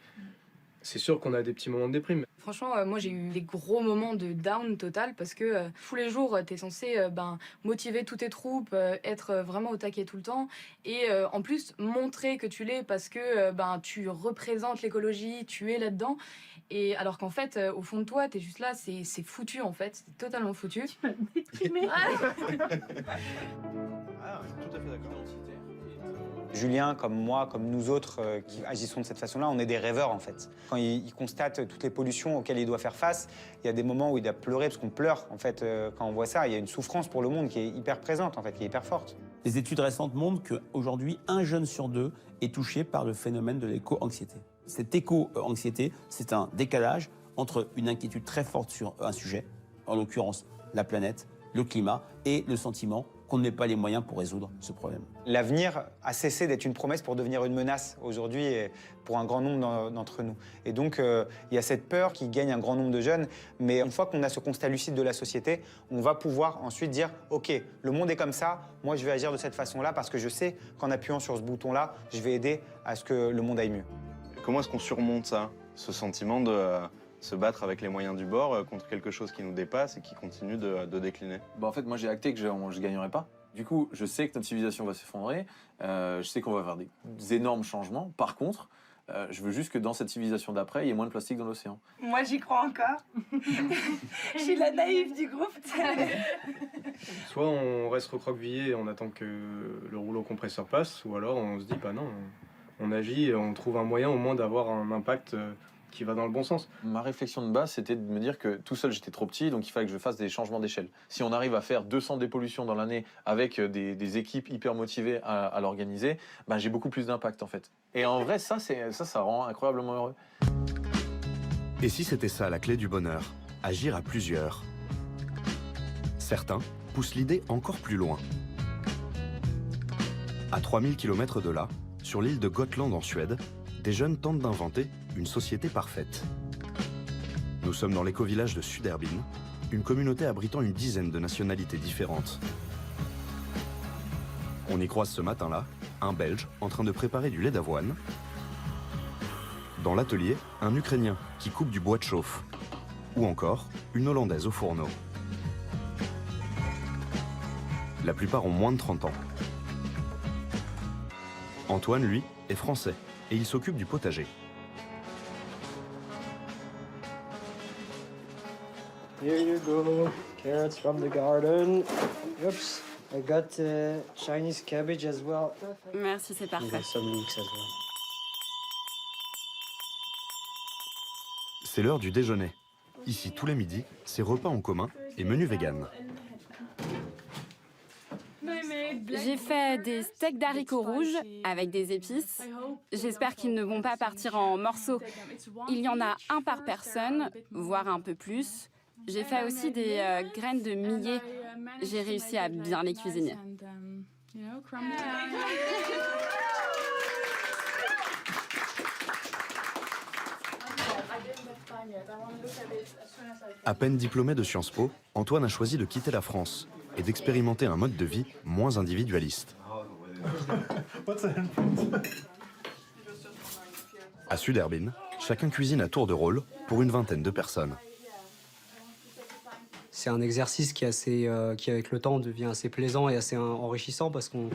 c'est sûr qu'on a des petits moments de déprime. Franchement, moi j'ai eu des gros moments de down total parce que tous les jours t'es censé motiver toutes tes troupes, être vraiment au taquet tout le temps et en plus montrer que tu l'es parce que tu représentes l'écologie, tu es là-dedans. Et alors qu'en fait, au fond de toi, t'es juste là, c'est foutu en fait, c'est totalement foutu. Tu m'as déprimé. Ah, je suis tout à fait d'accord. Julien, comme moi, comme nous autres qui agissons de cette façon-là, on est des rêveurs en fait. Quand il constate toutes les pollutions auxquelles il doit faire face, il y a des moments où il doit pleurer parce qu'on pleure en fait quand on voit ça. Il y a une souffrance pour le monde qui est hyper présente en fait, qui est hyper forte. Les études récentes montrent qu'aujourd'hui, 1 jeune sur 2 est touché par le phénomène de l'éco-anxiété. Cette éco-anxiété, c'est un décalage entre une inquiétude très forte sur un sujet, en l'occurrence la planète, le climat, et le sentiment qu'on n'ait pas les moyens pour résoudre ce problème. L'avenir a cessé d'être une promesse pour devenir une menace aujourd'hui et pour un grand nombre d'entre nous. Et donc, il y a cette peur qui gagne un grand nombre de jeunes. Mais une fois qu'on a ce constat lucide de la société, on va pouvoir ensuite dire « Ok, le monde est comme ça, moi je vais agir de cette façon-là parce que je sais qu'en appuyant sur ce bouton-là, je vais aider à ce que le monde aille mieux. » Comment est-ce qu'on surmonte ça, ce sentiment de se battre avec les moyens du bord contre quelque chose qui nous dépasse et qui continue de décliner? En fait, moi j'ai acté que je ne gagnerais pas. Du coup, je sais que notre civilisation va s'effondrer, je sais qu'on va faire des énormes changements. Par contre, je veux juste que dans cette civilisation d'après, il y ait moins de plastique dans l'océan. Moi, j'y crois encore. Je suis la naïve du groupe. Soit on reste recroquevillé et on attend que le rouleau compresseur passe, ou alors on se dit, bah non, on agit et on trouve un moyen au moins d'avoir un impact qui va dans le bon sens. Ma réflexion de base, c'était de me dire que tout seul, j'étais trop petit, donc il fallait que je fasse des changements d'échelle. Si on arrive à faire 200 dépollutions dans l'année avec des équipes hyper motivées à l'organiser, ben, j'ai beaucoup plus d'impact en fait. Et en vrai, ça rend incroyablement heureux. Et si c'était ça la clé du bonheur, agir à plusieurs? Certains poussent l'idée encore plus loin. À 3000 km de là, sur l'île de Gotland en Suède, des jeunes tentent d'inventer une société parfaite. Nous sommes dans l'éco-village de Suderbin, une communauté abritant une dizaine de nationalités différentes. On y croise ce matin-là un Belge en train de préparer du lait d'avoine. Dans l'atelier, un Ukrainien qui coupe du bois de chauffe. Ou encore, une Hollandaise au fourneau. La plupart ont moins de 30 ans. Antoine, lui, est français et il s'occupe du potager. Here you go, carrots from the garden. Oops, I got Chinese cabbage as well. Merci, c'est parfait. Some leeks as well. C'est l'heure du déjeuner. Ici, tous les midis, c'est repas en commun et menu vegan. J'ai fait des steaks d'haricots rouges avec des épices. J'espère qu'ils ne vont pas partir en morceaux. Il y en a un par personne, voire un peu plus. J'ai fait aussi des graines de millet. J'ai réussi à bien les cuisiner. À peine diplômé de Sciences Po, Antoine a choisi de quitter la France et d'expérimenter un mode de vie moins individualiste. À Suderbin, chacun cuisine à tour de rôle pour une vingtaine de personnes. C'est un exercice qui avec le temps devient assez plaisant et assez enrichissant parce qu'on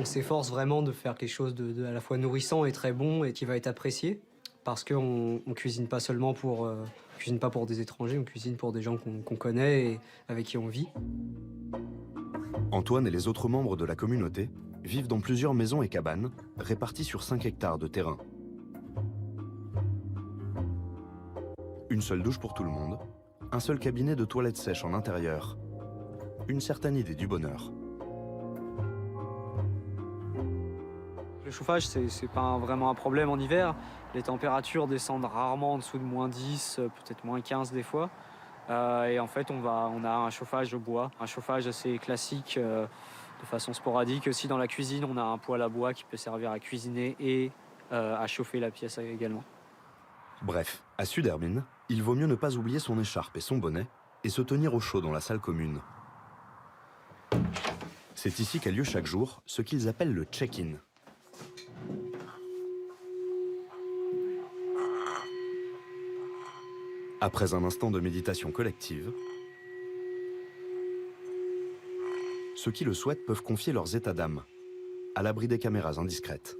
s'efforce vraiment de faire quelque chose de à la fois nourrissant et très bon et qui va être apprécié. Parce qu'on ne cuisine pas seulement pour des étrangers, on cuisine pour des gens qu'on connaît et avec qui on vit. Antoine et les autres membres de la communauté vivent dans plusieurs maisons et cabanes réparties sur 5 hectares de terrain. Une seule douche pour tout le monde, un seul cabinet de toilettes sèches en intérieur. Une certaine idée du bonheur. Le chauffage, c'est pas vraiment un problème en hiver. Les températures descendent rarement en dessous de moins 10, peut-être moins 15 des fois. Et en fait, on a un chauffage au bois, un chauffage assez classique, de façon sporadique. Aussi dans la cuisine, on a un poêle à bois qui peut servir à cuisiner et à chauffer la pièce également. Bref, à Suderbin, il vaut mieux ne pas oublier son écharpe et son bonnet et se tenir au chaud dans la salle commune. C'est ici qu'a lieu chaque jour ce qu'ils appellent le check-in. Après un instant de méditation collective, ceux qui le souhaitent peuvent confier leurs états d'âme, à l'abri des caméras indiscrètes.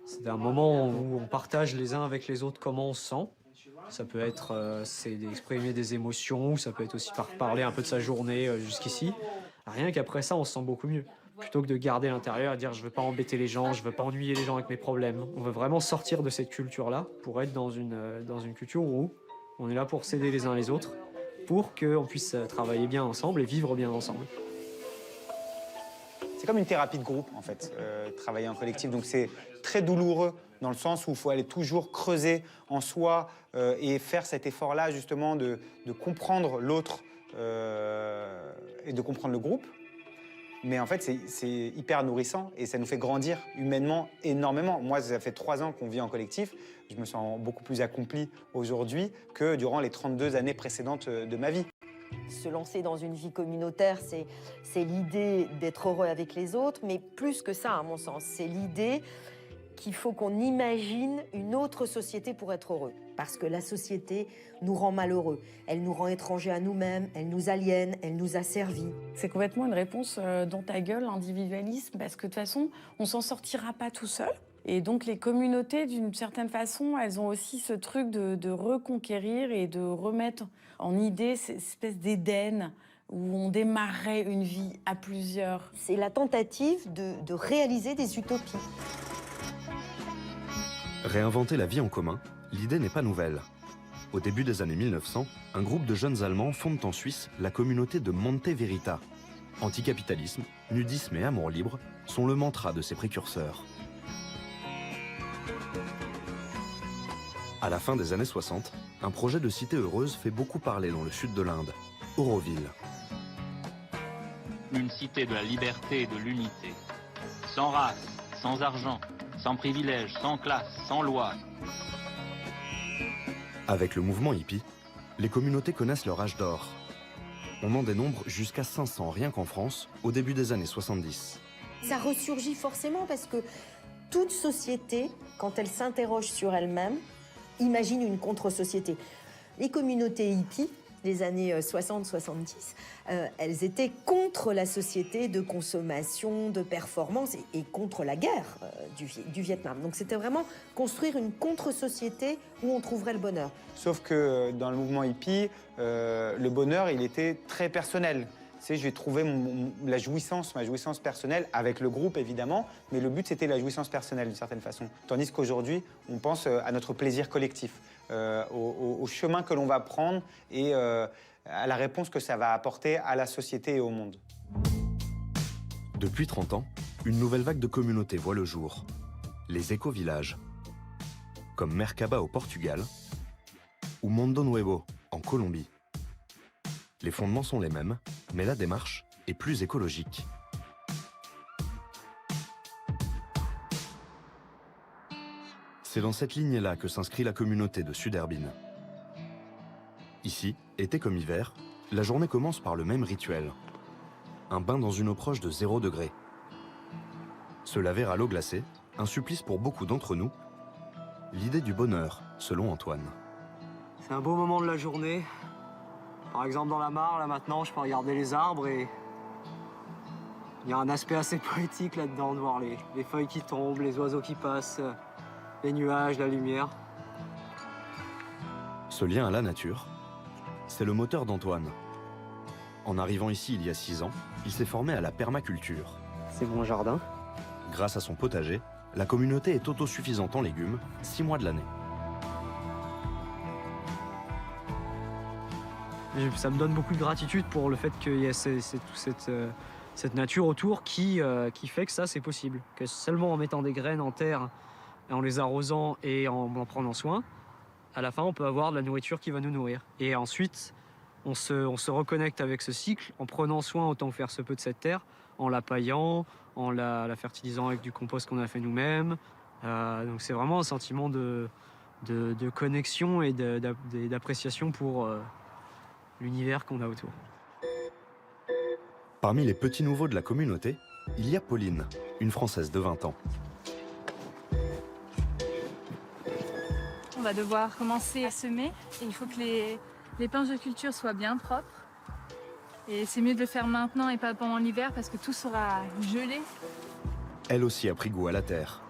C'est un moment où on partage les uns avec les autres comment on se sent. Ça peut être c'est d'exprimer des émotions, ça peut être aussi parler un peu de sa journée jusqu'ici. Rien qu'après ça, on se sent beaucoup mieux. Plutôt que de garder l'intérieur et dire je veux pas embêter les gens, je veux pas ennuyer les gens avec mes problèmes. On veut vraiment sortir de cette culture-là pour être dans une culture où on est là pour s'aider les uns les autres, pour qu'on puisse travailler bien ensemble et vivre bien ensemble. C'est comme une thérapie de groupe, en fait, travailler en collectif. Donc c'est très douloureux dans le sens où il faut aller toujours creuser en soi et faire cet effort-là justement de comprendre l'autre et de comprendre le groupe. Mais en fait, c'est hyper nourrissant et ça nous fait grandir humainement énormément. Moi, ça fait 3 ans qu'on vit en collectif. Je me sens beaucoup plus accompli aujourd'hui que durant les 32 années précédentes de ma vie. Se lancer dans une vie communautaire, c'est l'idée d'être heureux avec les autres, mais plus que ça, à mon sens, c'est l'idée qu'il faut qu'on imagine une autre société pour être heureux. Parce que la société nous rend malheureux. Elle nous rend étrangers à nous-mêmes, elle nous aliène, elle nous asservit. C'est complètement une réponse dans ta gueule, l'individualisme, parce que de toute façon, on s'en sortira pas tout seul. Et donc les communautés, d'une certaine façon, elles ont aussi ce truc de reconquérir et de remettre en idée cette espèce d'Éden où on démarrait une vie à plusieurs. C'est la tentative de réaliser des utopies. Réinventer la vie en commun, l'idée n'est pas nouvelle. Au début des années 1900, un groupe de jeunes Allemands fonde en Suisse la communauté de Monte Verita. Anticapitalisme, nudisme et amour libre sont le mantra de ses précurseurs. À la fin des années 60, un projet de cité heureuse fait beaucoup parler dans le sud de l'Inde, Auroville. Une cité de la liberté et de l'unité. Sans race, sans argent, sans privilèges, sans classe, sans loi. Avec le mouvement hippie, les communautés connaissent leur âge d'or. On en dénombre jusqu'à 500 rien qu'en France, au début des années 70. Ça ressurgit forcément parce que toute société, quand elle s'interroge sur elle-même, imagine une contre-société. Les communautés hippies des années 60-70, elles étaient contre la société de consommation, de performance et contre la guerre du Vietnam. Donc c'était vraiment construire une contre-société où on trouverait le bonheur. Sauf que dans le mouvement hippie, le bonheur, il était très personnel. Tu sais, je vais trouver ma jouissance personnelle avec le groupe, évidemment, mais le but, c'était la jouissance personnelle, d'une certaine façon. Tandis qu'aujourd'hui, on pense à notre plaisir collectif, au chemin que l'on va prendre et à la réponse que ça va apporter à la société et au monde. Depuis 30 ans, une nouvelle vague de communautés voit le jour. Les éco-villages, comme Mercaba au Portugal ou Mundo Nuevo en Colombie. Les fondements sont les mêmes, mais la démarche est plus écologique. C'est dans cette lignée-là que s'inscrit la communauté de Suderbin. Ici, été comme hiver, la journée commence par le même rituel. Un bain dans une eau proche de 0 degré. Se laver à l'eau glacée, un supplice pour beaucoup d'entre nous. L'idée du bonheur, selon Antoine. C'est un beau moment de la journée. Par exemple, dans la mare, là maintenant, je peux regarder les arbres et il y a un aspect assez poétique là-dedans, de voir les feuilles qui tombent, les oiseaux qui passent, les nuages, la lumière. Ce lien à la nature, c'est le moteur d'Antoine. En arrivant ici il y a 6 ans, il s'est formé à la permaculture. C'est mon jardin. Grâce à son potager, la communauté est autosuffisante en légumes 6 mois de l'année. Ça me donne beaucoup de gratitude pour le fait qu'il y ait cette nature autour qui fait que ça, c'est possible. Que seulement en mettant des graines en terre, en les arrosant et en prenant soin, à la fin, on peut avoir de la nourriture qui va nous nourrir. Et ensuite, on se reconnecte avec ce cycle en prenant soin autant que faire se peut de cette terre, en la paillant, en la fertilisant avec du compost qu'on a fait nous-mêmes. Donc c'est vraiment un sentiment de connexion et d'appréciation pour l'univers qu'on a autour. Parmi les petits nouveaux de la communauté, il y a Pauline, une Française de 20 ans. On va devoir commencer à semer et il faut que les pinches de culture soient bien propres. Et c'est mieux de le faire maintenant et pas pendant l'hiver parce que tout sera gelé. Elle aussi a pris goût à la terre.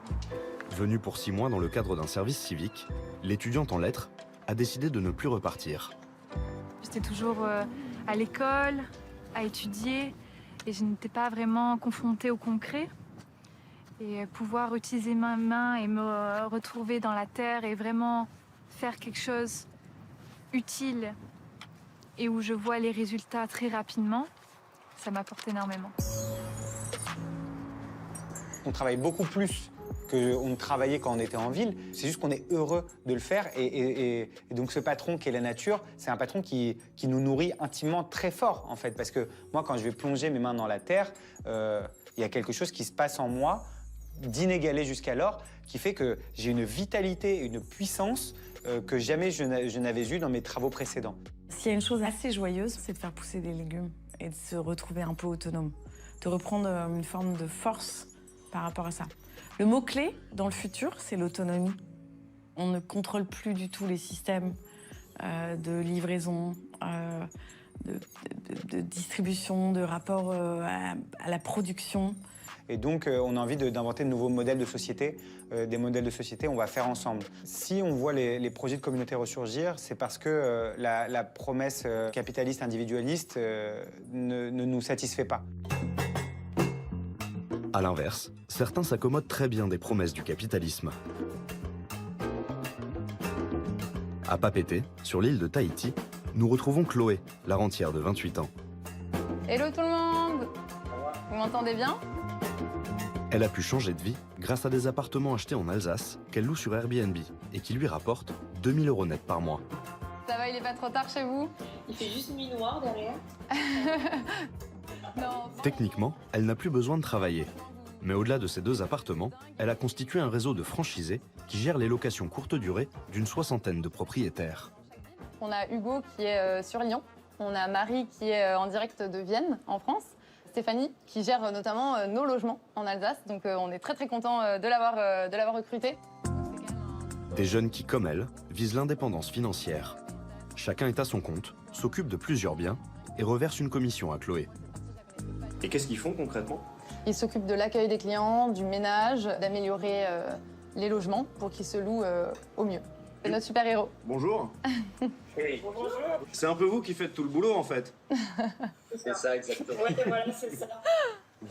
Venue pour 6 mois dans le cadre d'un service civique, l'étudiante en lettres a décidé de ne plus repartir. J'étais toujours à l'école, à étudier, et je n'étais pas vraiment confrontée au concret. Et pouvoir utiliser ma main et me retrouver dans la terre et vraiment faire quelque chose utile et où je vois les résultats très rapidement, ça m'apporte énormément. On travaille beaucoup plus qu'on travaillait quand on était en ville. C'est juste qu'on est heureux de le faire. Et donc ce patron qui est la nature, c'est un patron qui nous nourrit intimement très fort, en fait. Parce que moi, quand je vais plonger mes mains dans la terre, il y a quelque chose qui se passe en moi, d'inégalé jusqu'alors, qui fait que j'ai une vitalité, une puissance que jamais je n'avais eu dans mes travaux précédents. S'il y a une chose assez joyeuse, c'est de faire pousser des légumes et de se retrouver un peu autonome, de reprendre une forme de force par rapport à ça. Le mot-clé dans le futur, c'est l'autonomie. On ne contrôle plus du tout les systèmes de livraison, de distribution, de rapport à la production. Et donc, on a envie d'inventer de nouveaux modèles de société, des modèles de société on va faire ensemble. Si on voit les projets de communauté ressurgir, c'est parce que la promesse capitaliste individualiste ne nous satisfait pas. À l'inverse, certains s'accommodent très bien des promesses du capitalisme. À Papeete, sur l'île de Tahiti, nous retrouvons Chloé, la rentière de 28 ans. Hello tout le monde! Vous m'entendez bien? Elle a pu changer de vie grâce à des appartements achetés en Alsace qu'elle loue sur Airbnb et qui lui rapportent 2 000 € net par mois. Ça va, il est pas trop tard chez vous? Il fait juste nuit noire derrière. Non. Techniquement, elle n'a plus besoin de travailler. Mais au-delà de ces 2 appartements, elle a constitué un réseau de franchisés qui gère les locations courte durée d'une 60aine de propriétaires. On a Hugo qui est sur Lyon. On a Marie qui est en direct de Vienne, en France. Stéphanie qui gère notamment nos logements en Alsace. Donc on est très très content de l'avoir recruté. Des jeunes qui, comme elle, visent l'indépendance financière. Chacun est à son compte, s'occupe de plusieurs biens et reverse une commission à Chloé. Et qu'est-ce qu'ils font concrètement? Ils s'occupent de l'accueil des clients, du ménage, d'améliorer les logements pour qu'ils se louent au mieux. C'est notre super-héros. Bonjour. Bonjour. C'est un peu vous qui faites tout le boulot en fait. C'est ça, exactement. Ouais, voilà, c'est ça.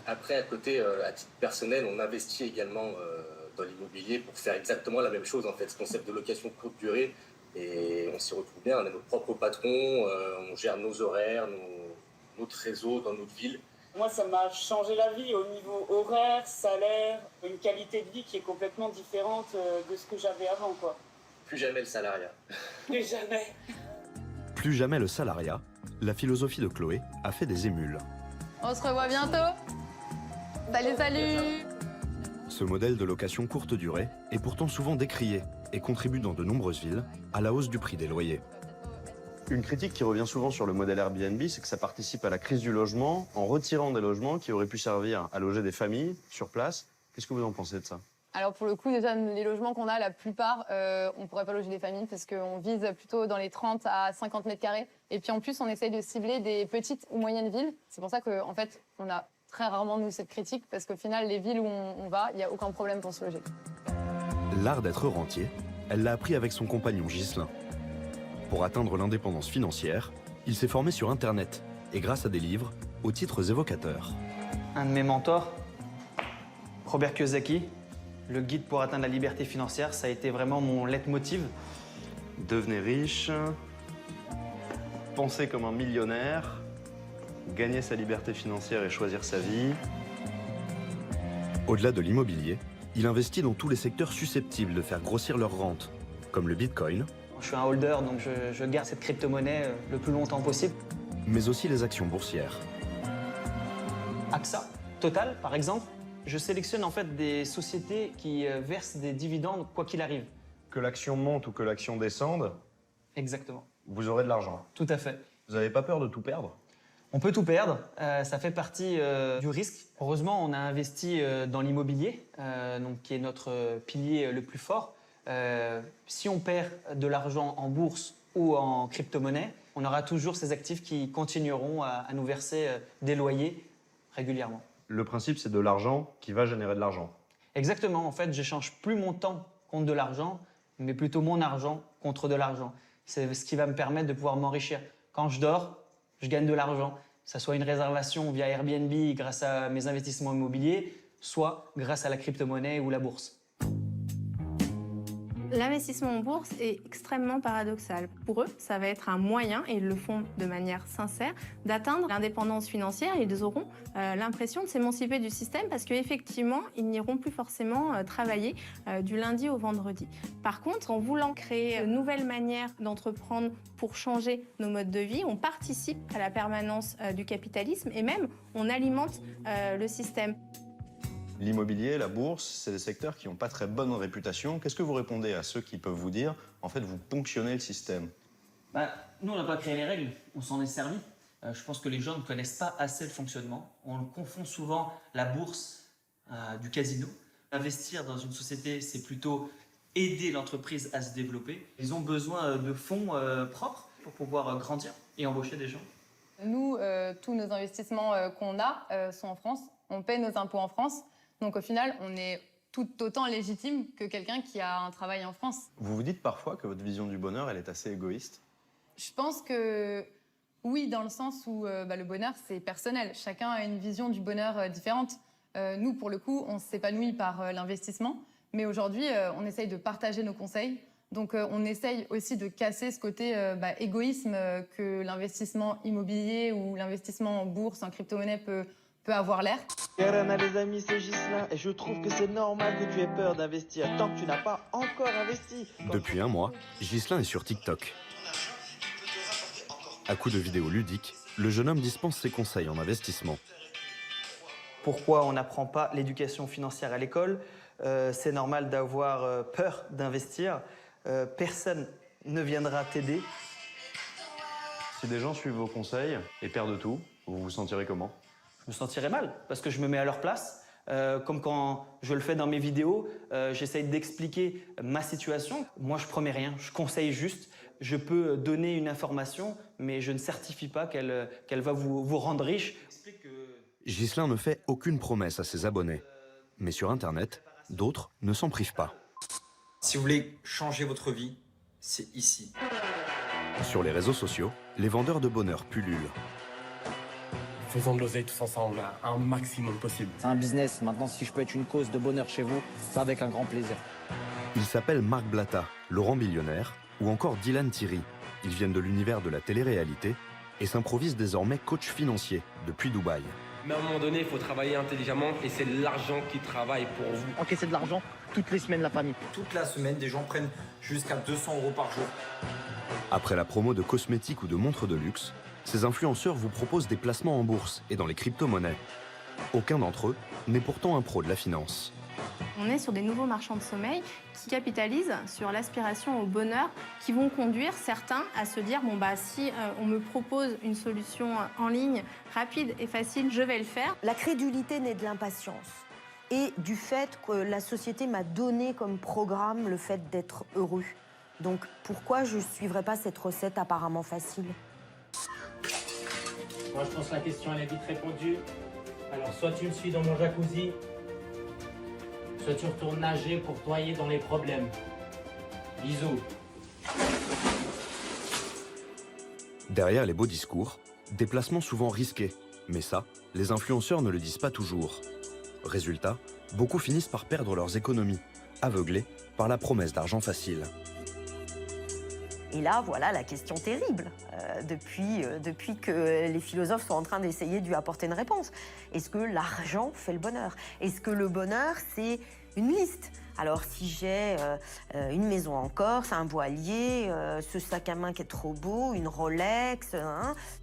Après, à côté, à titre personnel, on investit également dans l'immobilier pour faire exactement la même chose en fait, ce concept de location courte durée. Et on s'y retrouve bien, on est notre propre patron, on gère nos horaires, notre réseau dans notre ville. Moi, ça m'a changé la vie au niveau horaire, salaire, une qualité de vie qui est complètement différente de ce que j'avais avant, quoi. Plus jamais le salariat. Plus jamais. Plus jamais le salariat, la philosophie de Chloé a fait des émules. On se revoit bientôt. Salut, salut. Ce modèle de location courte durée est pourtant souvent décrié et contribue dans de nombreuses villes à la hausse du prix des loyers. Une critique qui revient souvent sur le modèle Airbnb, c'est que ça participe à la crise du logement en retirant des logements qui auraient pu servir à loger des familles sur place. Qu'est-ce que vous en pensez de ça? Alors pour le coup, déjà, les logements qu'on a, la plupart, on ne pourrait pas loger des familles parce qu'on vise plutôt dans les 30 à 50 mètres carrés. Et puis en plus, on essaye de cibler des petites ou moyennes villes. C'est pour ça qu'en fait, on a très rarement, nous, cette critique parce qu'au final, les villes où on va, il n'y a aucun problème pour se loger. L'art d'être rentier, elle l'a appris avec son compagnon Ghislain. Pour atteindre l'indépendance financière, il s'est formé sur Internet et grâce à des livres aux titres évocateurs. Un de mes mentors, Robert Kiyosaki, le guide pour atteindre la liberté financière, ça a été vraiment mon leitmotiv. Devenez riche, penser comme un millionnaire, gagner sa liberté financière et choisir sa vie. Au-delà de l'immobilier, il investit dans tous les secteurs susceptibles de faire grossir leur rente, comme le Bitcoin. Je suis un holder, donc je garde cette crypto-monnaie le plus longtemps possible. Mais aussi les actions boursières. AXA, Total, par exemple, je sélectionne en fait des sociétés qui versent des dividendes quoi qu'il arrive. Que l'action monte ou que l'action descende, Exactement. vous aurez de l'argent. Tout à fait. Vous n'avez pas peur de tout perdre? On peut tout perdre, ça fait partie du risque. Heureusement, on a investi dans l'immobilier, donc qui est notre pilier le plus fort. Si on perd de l'argent en bourse ou en crypto-monnaie, on aura toujours ces actifs qui continueront à nous verser des loyers régulièrement. Le principe, c'est de l'argent qui va générer de l'argent. Exactement. En fait, j'échange plus mon temps contre de l'argent, mais plutôt mon argent contre de l'argent. C'est ce qui va me permettre de pouvoir m'enrichir. Quand je dors, je gagne de l'argent. Que ce soit une réservation via Airbnb grâce à mes investissements immobiliers, soit grâce à la crypto-monnaie ou la bourse. L'investissement en bourse est extrêmement paradoxal. Pour eux, ça va être un moyen, et ils le font de manière sincère, d'atteindre l'indépendance financière et ils auront l'impression de s'émanciper du système parce qu'effectivement, ils n'iront plus forcément travailler du lundi au vendredi. Par contre, en voulant créer de nouvelles manières d'entreprendre pour changer nos modes de vie, on participe à la permanence du capitalisme et même on alimente le système. L'immobilier, la bourse, c'est des secteurs qui n'ont pas très bonne réputation. Qu'est-ce que vous répondez à ceux qui peuvent vous dire, en fait, vous ponctionnez le système? Nous, on n'a pas créé les règles, on s'en est servi. Je pense que les gens ne connaissent pas assez le fonctionnement. On confond souvent la bourse du casino. Investir dans une société, c'est plutôt aider l'entreprise à se développer. Ils ont besoin de fonds propres pour pouvoir grandir et embaucher des gens. Nous, tous nos investissements qu'on a sont en France. On paie nos impôts en France. Donc au final, on est tout autant légitime que quelqu'un qui a un travail en France. Vous vous dites parfois que votre vision du bonheur, elle est assez égoïste? Je pense que oui, dans le sens où le bonheur, c'est personnel. Chacun a une vision du bonheur différente. Nous, pour le coup, on s'épanouit par l'investissement. Mais aujourd'hui, on essaye de partager nos conseils. Donc on essaye aussi de casser ce côté égoïsme que l'investissement immobilier ou l'investissement en bourse, en crypto-monnaie peut avoir l'air. Karana les amis, c'est Ghislain et je trouve que c'est normal que tu aies peur d'investir tant que tu n'as pas encore investi. Depuis un mois, Ghislain est sur TikTok. À coup de vidéos ludiques, le jeune homme dispense ses conseils en investissement. Pourquoi on n'apprend pas l'éducation financière à l'école? C'est normal d'avoir peur d'investir. Personne ne viendra t'aider. Si des gens suivent vos conseils et perdent tout, vous vous sentirez comment? Je me sentirais mal, parce que je me mets à leur place. Comme quand je le fais dans mes vidéos, j'essaye d'expliquer ma situation. Moi, je promets rien, je conseille juste. Je peux donner une information, mais je ne certifie pas qu'elle va vous rendre riche. Ghislain ne fait aucune promesse à ses abonnés. Mais sur Internet, d'autres ne s'en privent pas. Si vous voulez changer votre vie, c'est ici. Sur les réseaux sociaux, les vendeurs de bonheur pullulent. Faisons de l'oseille tous ensemble, un maximum possible. C'est un business, maintenant si je peux être une cause de bonheur chez vous, c'est avec un grand plaisir. Ils s'appellent Marc Blatta, Laurent Billionnaire ou encore Dylan Thierry. Ils viennent de l'univers de la télé-réalité et s'improvisent désormais coach financier depuis Dubaï. Mais à un moment donné, il faut travailler intelligemment et c'est l'argent qui travaille pour vous. Encaisser de l'argent toutes les semaines, la famille. Toute la semaine, des gens prennent jusqu'à 200 € par jour. Après la promo de cosmétiques ou de montres de luxe, ces influenceurs vous proposent des placements en bourse et dans les crypto-monnaies. Aucun d'entre eux n'est pourtant un pro de la finance. On est sur des nouveaux marchands de sommeil qui capitalisent sur l'aspiration au bonheur, qui vont conduire certains à se dire si on me propose une solution en ligne rapide et facile, je vais le faire. La crédulité naît de l'impatience et du fait que la société m'a donné comme programme le fait d'être heureux. Donc pourquoi je ne suivrais pas cette recette apparemment facile? Moi, je pense que la question, elle est vite répondue. Alors, soit tu me suis dans mon jacuzzi, soit tu retournes nager pour toyer dans les problèmes. Bisous. Derrière les beaux discours, des placements souvent risqués. Mais ça, les influenceurs ne le disent pas toujours. Résultat, beaucoup finissent par perdre leurs économies, aveuglés par la promesse d'argent facile. Et là, voilà la question terrible, depuis que les philosophes sont en train d'essayer de lui apporter une réponse. Est-ce que l'argent fait le bonheur? Est-ce que le bonheur, c'est une liste? Alors, si j'ai une maison en Corse, un voilier, ce sac à main qui est trop beau, une Rolex,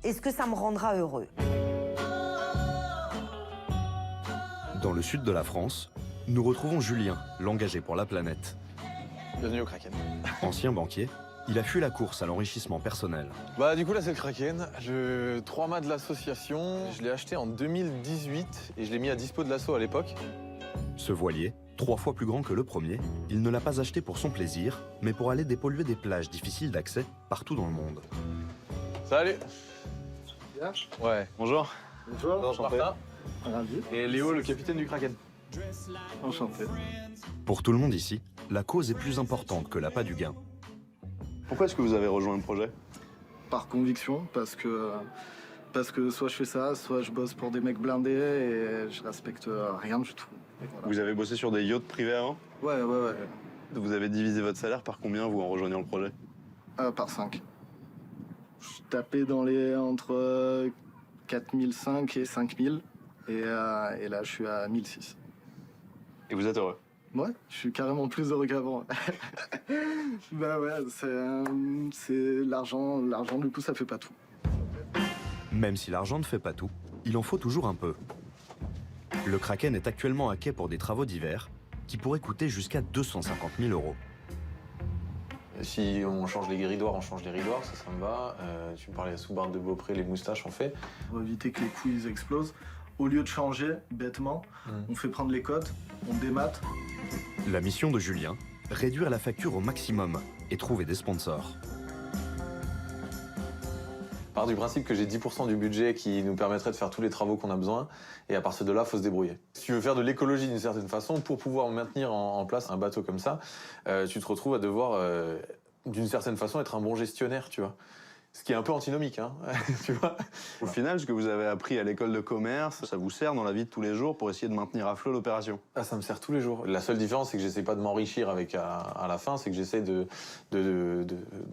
est-ce que ça me rendra heureux? Dans le sud de la France, nous retrouvons Julien, l'engagé pour la planète. Bienvenue au Kraken. Ancien banquier, il a fui la course à l'enrichissement personnel. Du coup, là, c'est le Kraken. 3 mâts de l'association. Je l'ai acheté en 2018 et je l'ai mis à dispo de l'asso à l'époque. Ce voilier, 3 fois plus grand que le premier, il ne l'a pas acheté pour son plaisir, mais pour aller dépolluer des plages difficiles d'accès partout dans le monde. Salut. Bien. Ouais, bonjour. Bonjour. Enchanté. Ravi. Et Léo, le capitaine du Kraken. Enchanté. Pour tout le monde ici, la cause est plus importante que l'appât du gain. Pourquoi est-ce que vous avez rejoint le projet? Par conviction, parce que soit je fais ça, soit je bosse pour des mecs blindés et je respecte rien du tout. Voilà. Vous avez bossé sur des yachts privés avant? Ouais. Vous avez divisé votre salaire par combien, vous, en rejoignant le projet? Par 5. Je tapais dans les entre 4005 et 5000. Et là, je suis à 1006. Et vous êtes heureux? Ouais, je suis carrément plus heureux qu'avant. Bah ouais, c'est l'argent. L'argent, du coup, ça fait pas tout. Même si l'argent ne fait pas tout, il en faut toujours un peu. Le Kraken est actuellement à quai pour des travaux divers qui pourraient coûter jusqu'à 250 000 €. Si on change les ridoirs, on change les ridoirs, ça me va. Tu me parlais sous barre de Beaupré, les moustaches, on fait. Pour éviter que les couilles explosent, au lieu de changer bêtement, on fait prendre les cotes, on démate. La mission de Julien, réduire la facture au maximum et trouver des sponsors. Je pars du principe que j'ai 10% du budget qui nous permettrait de faire tous les travaux qu'on a besoin, et à partir de là, il faut se débrouiller. Si tu veux faire de l'écologie d'une certaine façon, pour pouvoir maintenir en place un bateau comme ça, tu te retrouves à devoir, d'une certaine façon, être un bon gestionnaire, tu vois. Ce qui est un peu antinomique, hein, tu vois. Au final, ce que vous avez appris à l'école de commerce, ça vous sert dans la vie de tous les jours pour essayer de maintenir à flot l'opération? Ah, ça me sert tous les jours. La seule différence, c'est que j'essaie pas de m'enrichir à la fin, c'est que j'essaie de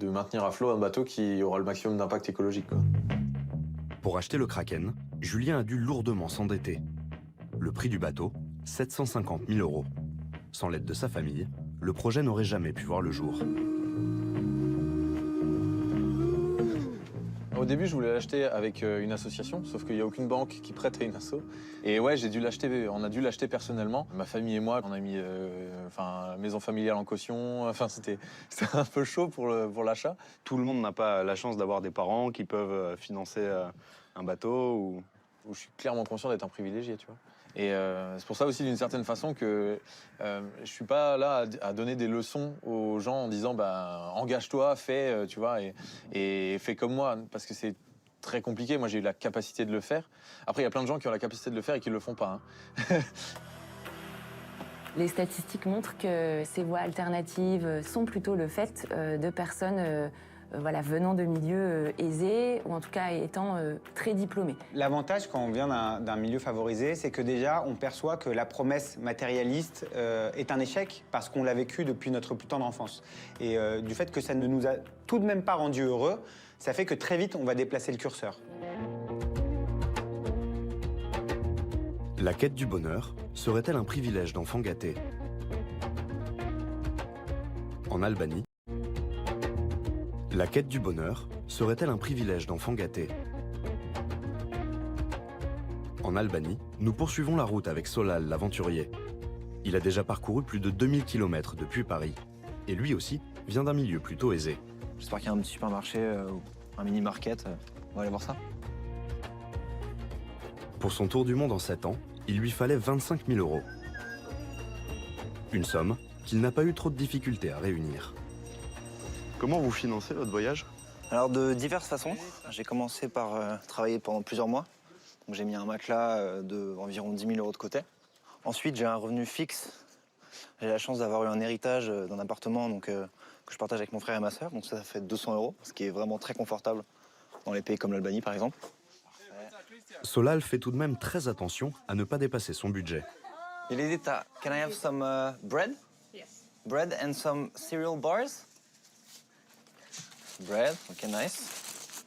maintenir à flot un bateau qui aura le maximum d'impact écologique, quoi. Pour acheter le Kraken, Julien a dû lourdement s'endetter. Le prix du bateau, 750 000 €. Sans l'aide de sa famille, le projet n'aurait jamais pu voir le jour. Au début, je voulais l'acheter avec une association, sauf qu'il n'y a aucune banque qui prête à une asso. Et ouais, on a dû l'acheter personnellement. Ma famille et moi, on a mis maison familiale en caution. Enfin, c'était un peu chaud pour l'achat. Tout le monde n'a pas la chance d'avoir des parents qui peuvent financer un bateau ou... Où je suis clairement conscient d'être un privilégié, tu vois. Et c'est pour ça aussi, d'une certaine façon, que je suis pas là à donner des leçons aux gens en disant bah, engage-toi, fais, tu vois, et fais comme moi, parce que c'est très compliqué. Moi, j'ai eu la capacité de le faire. Après, il y a plein de gens qui ont la capacité de le faire et qui le font pas, hein. Les statistiques montrent que ces voies alternatives sont plutôt le fait de personnes venant de milieux aisés, ou en tout cas étant très diplômés. L'avantage quand on vient d'un milieu favorisé, c'est que déjà on perçoit que la promesse matérialiste est un échec parce qu'on l'a vécu depuis notre plus tendre enfance. Et du fait que ça ne nous a tout de même pas rendu heureux, ça fait que très vite on va déplacer le curseur. La quête du bonheur serait-elle un privilège d'enfant gâté? En Albanie, la quête du bonheur serait-elle un privilège d'enfant gâté? En Albanie, nous poursuivons la route avec Solal, l'aventurier. Il a déjà parcouru plus de 2000 km depuis Paris. Et lui aussi vient d'un milieu plutôt aisé. J'espère qu'il y a un petit supermarché ou un mini-market. On va aller voir ça. Pour son tour du monde en 7 ans, il lui fallait 25 000 €. Une somme qu'il n'a pas eu trop de difficultés à réunir. Comment vous financez votre voyage? Alors de diverses façons. J'ai commencé par travailler pendant plusieurs mois. J'ai mis un matelas d'environ 10 000 € de côté. Ensuite, j'ai un revenu fixe. J'ai la chance d'avoir eu un héritage d'un appartement que je partage avec mon frère et ma sœur. Donc ça fait 200 €, ce qui est vraiment très confortable dans les pays comme l'Albanie, par exemple. Solal fait tout de même très attention à ne pas dépasser son budget. Elisita, can I have some bread? Yes. Bread and some cereal bars? Bread, ok, nice.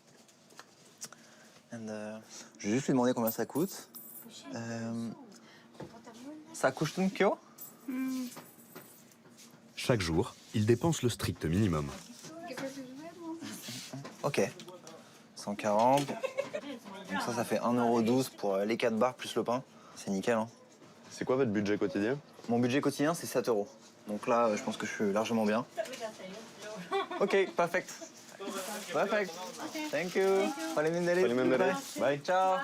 And, je vais juste lui demander combien ça coûte. Ça coûte un kilo? Chaque jour, il dépense le strict minimum. Ok. 140. Donc ça fait 1,12 € pour les 4 bars plus le pain. C'est nickel, hein. C'est quoi votre budget quotidien? Mon budget quotidien, c'est 7 €. Donc là, je pense que je suis largement bien. Ok, perfect. Perfect. Thank you. Bye. Ciao.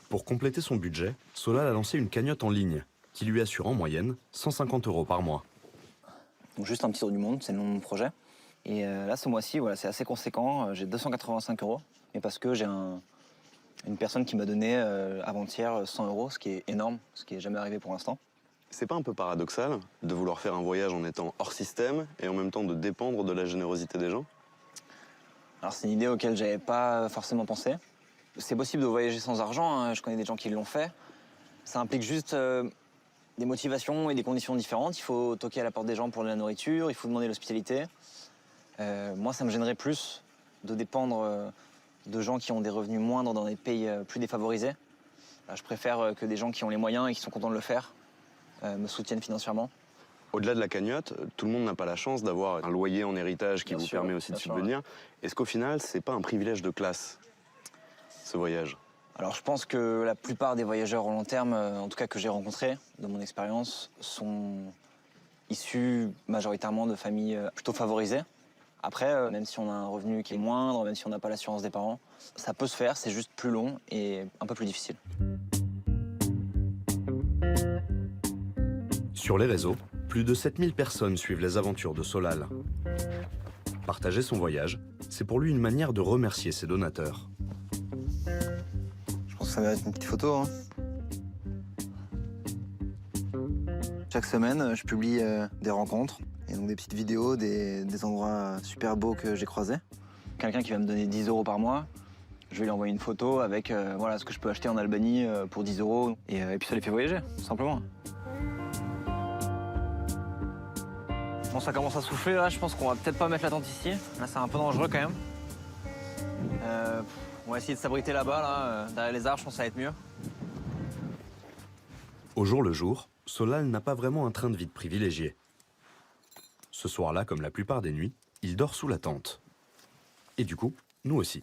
Pour compléter son budget, Solal a lancé une cagnotte en ligne qui lui assure en moyenne 150 € par mois. Donc juste un petit tour du monde, c'est le nom de mon projet. Et là, ce mois-ci, voilà, c'est assez conséquent. J'ai 285 €, mais parce que j'ai une personne qui m'a donné avant-hier 100 €, ce qui est énorme, ce qui n'est jamais arrivé pour l'instant. C'est pas un peu paradoxal de vouloir faire un voyage en étant hors système et en même temps de dépendre de la générosité des gens? Alors c'est une idée auquel j'avais pas forcément pensé. C'est possible de voyager sans argent, hein. Je connais des gens qui l'ont fait. Ça implique juste des motivations et des conditions différentes. Il faut toquer à la porte des gens pour de la nourriture, il faut demander l'hospitalité. Moi, ça me gênerait plus de dépendre de gens qui ont des revenus moindres dans des pays plus défavorisés. Je préfère que des gens qui ont les moyens et qui sont contents de le faire me soutiennent financièrement. Au-delà de la cagnotte, tout le monde n'a pas la chance d'avoir un loyer en héritage qui Bien vous sûr, permet aussi de bien sûr, subvenir. Est-ce qu'au final, c'est pas un privilège de classe, ce voyage? Alors je pense que la plupart des voyageurs au long terme, en tout cas que j'ai rencontrés, de mon expérience, sont issus majoritairement de familles plutôt favorisées. Après, même si on a un revenu qui est moindre, même si on n'a pas l'assurance des parents, ça peut se faire, c'est juste plus long et un peu plus difficile. Sur les réseaux, plus de 7000 personnes suivent les aventures de Solal. Partager son voyage, c'est pour lui une manière de remercier ses donateurs. Je pense que ça mérite une petite photo. Hein. Chaque semaine, je publie des rencontres, et donc des petites vidéos, des endroits super beaux que j'ai croisés. Quelqu'un qui va me donner 10 € par mois, je vais lui envoyer une photo avec voilà, ce que je peux acheter en Albanie pour 10 €. Et puis ça les fait voyager, tout simplement. Bon, ça commence à souffler là, je pense qu'on va peut-être pas mettre la tente ici. Là, c'est un peu dangereux quand même. On va essayer de s'abriter là-bas, là, derrière les arbres, je pense que ça va être mieux. Au jour le jour, Solal n'a pas vraiment un train de vie de privilégié. Ce soir-là, comme la plupart des nuits, il dort sous la tente. Et du coup, nous aussi.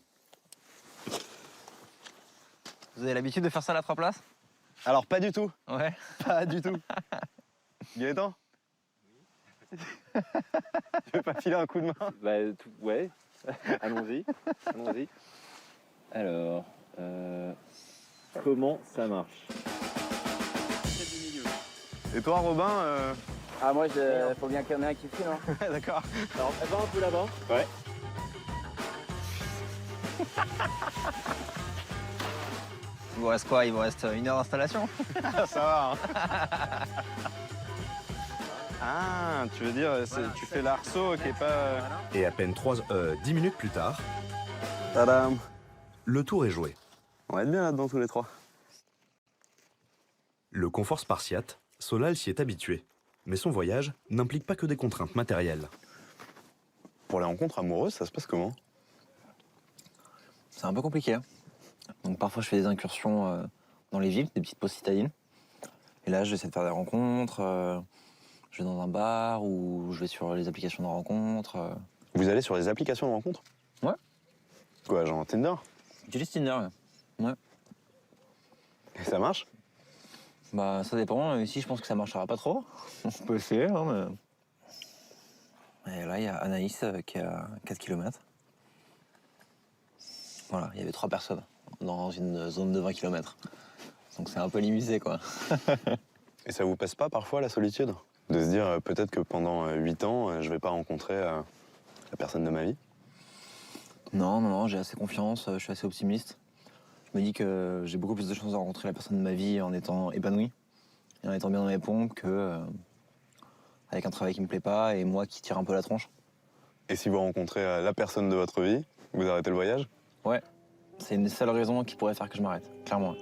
Vous avez l'habitude de faire ça à la 3 places? Alors, pas du tout. Ouais. Pas du tout. Gaëtan? Tu veux pas filer un coup de main? Bah, ouais. Allons-y. Allons-y. Alors, comment ça marche? Et toi, Robin Ah, moi, faut bien qu'il y en ait un qui file, hein. D'accord. Alors, va un peu là-bas. Ouais. Il vous reste quoi? Il vous reste 1 heure d'installation? Ça va, hein. Ah, tu veux dire, voilà, tu fais l'arceau qui est pas... Et à peine 10 minutes plus tard, Tadam! Le tour est joué. On va être bien là-dedans tous les trois. Le confort spartiate, Solal s'y est habitué. Mais son voyage n'implique pas que des contraintes matérielles. Pour les rencontres amoureuses, ça se passe comment? C'est un peu compliqué. Hein. Donc parfois je fais des incursions dans les villes, des petites pauses citadines. Et là j'essaie de faire des rencontres. Je vais dans un bar ou je vais sur les applications de rencontres. Vous allez sur les applications de rencontres? Ouais. Quoi, genre Tinder? J'utilise Tinder, ouais. Et ça marche? Bah ça dépend. Ici je pense que ça marchera pas trop. On peut essayer, hein, mais... Et là il y a Anaïs qui est à 4 km. Voilà, il y avait 3 personnes dans une zone de 20 km. Donc c'est un peu limité, quoi. Et ça vous pèse pas parfois la solitude? De se dire peut-être que pendant 8 ans, je vais pas rencontrer la personne de ma vie? Non, j'ai assez confiance, je suis assez optimiste. Je me dis que j'ai beaucoup plus de chances de rencontrer la personne de ma vie en étant épanoui et en étant bien dans mes pompes que avec un travail qui me plaît pas et moi qui tire un peu la tronche. Et si vous rencontrez la personne de votre vie, vous arrêtez le voyage? Ouais, c'est une des seules raisons qui pourrait faire que je m'arrête, clairement.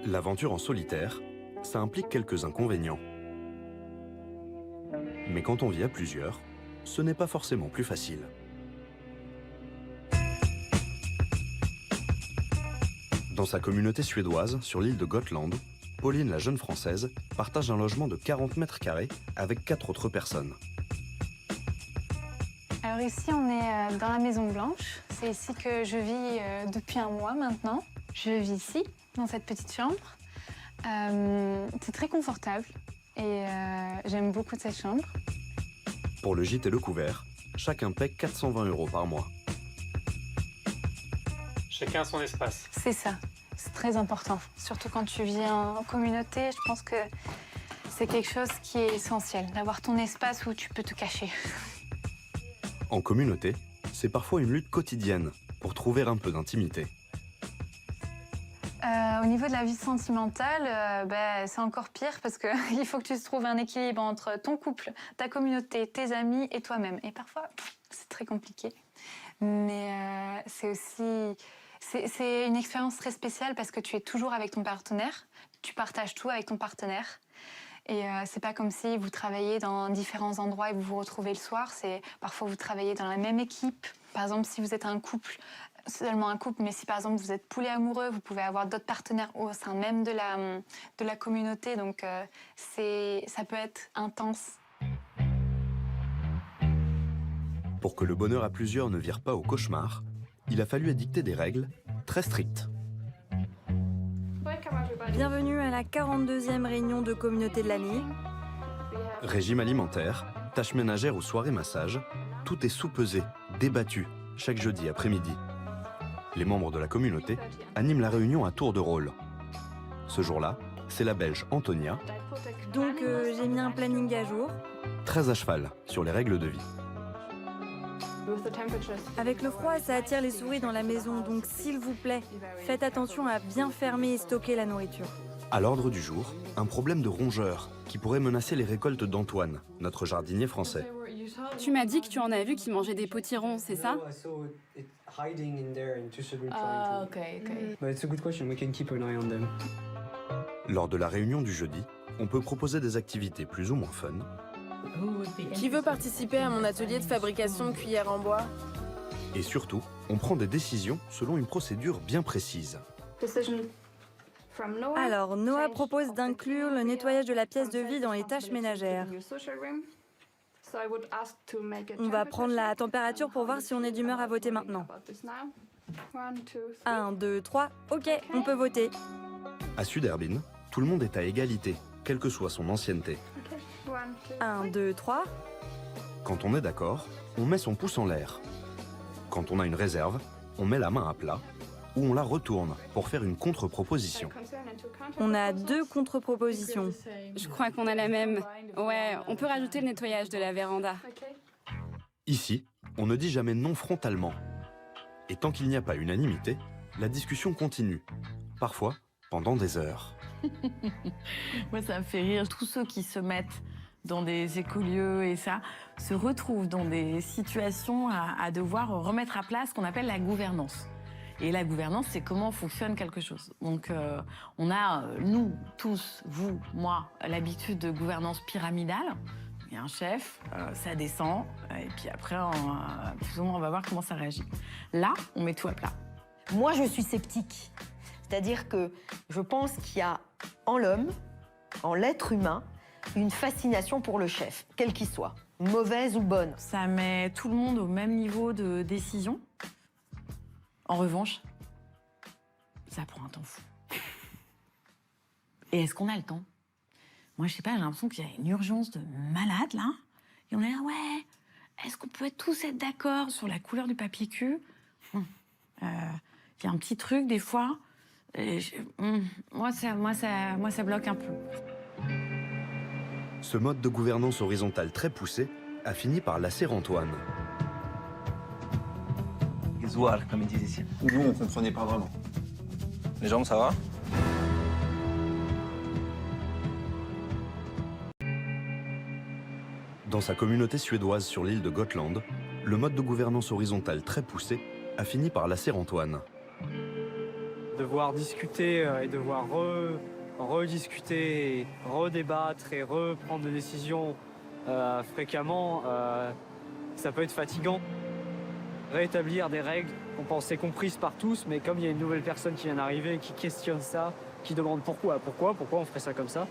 L'aventure en solitaire, ça implique quelques inconvénients. Mais quand on vit à plusieurs, ce n'est pas forcément plus facile. Dans sa communauté suédoise, sur l'île de Gotland, Pauline, la jeune Française, partage un logement de 40 mètres carrés avec 4 autres personnes. Alors ici, on est dans la Maison Blanche. C'est ici que je vis depuis 1 mois maintenant. Je vis ici, dans cette petite chambre. C'est très confortable et j'aime beaucoup cette chambre. Pour le gîte et le couvert, chacun paie 420 € par mois. Chacun son espace. C'est ça, c'est très important. Surtout quand tu vis en communauté, je pense que c'est quelque chose qui est essentiel, d'avoir ton espace où tu peux te cacher. En communauté, c'est parfois une lutte quotidienne pour trouver un peu d'intimité. Au niveau de la vie sentimentale, c'est encore pire parce qu'il faut que tu trouves un équilibre entre ton couple, ta communauté, tes amis et toi-même. Et parfois, c'est très compliqué. Mais c'est aussi... C'est une expérience très spéciale parce que tu es toujours avec ton partenaire, tu partages tout avec ton partenaire. Et c'est pas comme si vous travaillez dans différents endroits et vous vous retrouvez le soir. C'est parfois vous travaillez dans la même équipe. Par exemple, si vous êtes un couple, seulement un couple, mais si par exemple vous êtes poulet amoureux, vous pouvez avoir d'autres partenaires au sein même de la communauté. Donc ça peut être intense. Pour que le bonheur à plusieurs ne vire pas au cauchemar, il a fallu édicter des règles très strictes. Bienvenue à la 42e réunion de communauté de l'année. Régime alimentaire, tâches ménagères ou soirées massage, tout est sous-pesé, débattu, chaque jeudi après-midi. Les membres de la communauté animent la réunion à tour de rôle. Ce jour-là, c'est la Belge Antonia, Donc j'ai mis un planning à jour. très à cheval sur les règles de vie. Avec le froid, ça attire les souris dans la maison, donc s'il vous plaît, faites attention à bien fermer et stocker la nourriture. À l'ordre du jour, un problème de rongeurs qui pourrait menacer les récoltes d'Antoine, notre jardinier français. Tu m'as dit que tu en as vu qui mangeaient des potirons, c'est ça? Ah, ok. Lors de la réunion du jeudi, on peut proposer des activités plus ou moins fun. Qui veut participer à mon atelier de fabrication de cuillères en bois? Et surtout, on prend des décisions selon une procédure bien précise. Alors, Noah propose d'inclure le nettoyage de la pièce de vie dans les tâches ménagères. On va prendre la température pour voir si on est d'humeur à voter maintenant. 1, 2, 3, ok, on peut voter. À Suderbin, tout le monde est à égalité, quelle que soit son ancienneté. 1, 2, 3. Quand on est d'accord, on met son pouce en l'air. Quand on a une réserve, on met la main à plat ou on la retourne pour faire une contre-proposition. On a 2 contre-propositions. Je crois qu'on a la même. Ouais, on peut rajouter le nettoyage de la véranda. Ici, on ne dit jamais non frontalement. Et tant qu'il n'y a pas unanimité, la discussion continue, parfois pendant des heures. Moi, ça me fait rire. Tous ceux qui se mettent dans des écolieux et ça se retrouvent dans des situations à devoir remettre à plat ce qu'on appelle la gouvernance. Et la gouvernance, c'est comment fonctionne quelque chose. Donc, on a, nous, tous, vous, moi, l'habitude de gouvernance pyramidale. Il y a un chef, ça descend, et puis après, plus ou moins, on va voir comment ça réagit. Là, on met tout à plat. Moi, je suis sceptique. C'est-à-dire que je pense qu'il y a en l'homme, en l'être humain, une fascination pour le chef, quel qu'il soit, mauvaise ou bonne. Ça met tout le monde au même niveau de décision. En revanche, ça prend un temps fou. Et est-ce qu'on a le temps? Moi, je sais pas, j'ai l'impression qu'il y a une urgence de malade, là. Et on est là, ouais, est-ce qu'on peut tous être d'accord sur la couleur du papier cul? Il y a un petit truc, des fois. Moi, ça bloque un peu. Ce mode de gouvernance horizontale très poussé a fini par lasser Antoine. Comme ils disent ici. Nous, on ne comprenait pas vraiment. Les jambes, ça va? Dans sa communauté suédoise sur l'île de Gotland, le mode de gouvernance horizontale très poussé a fini par lasser Antoine. Devoir discuter et devoir rediscuter, redébattre et reprendre des décisions fréquemment, ça peut être fatigant. Réétablir des règles qu'on pensait comprises par tous, mais comme il y a une nouvelle personne qui vient d'arriver, qui questionne ça, qui demande pourquoi on ferait ça comme ça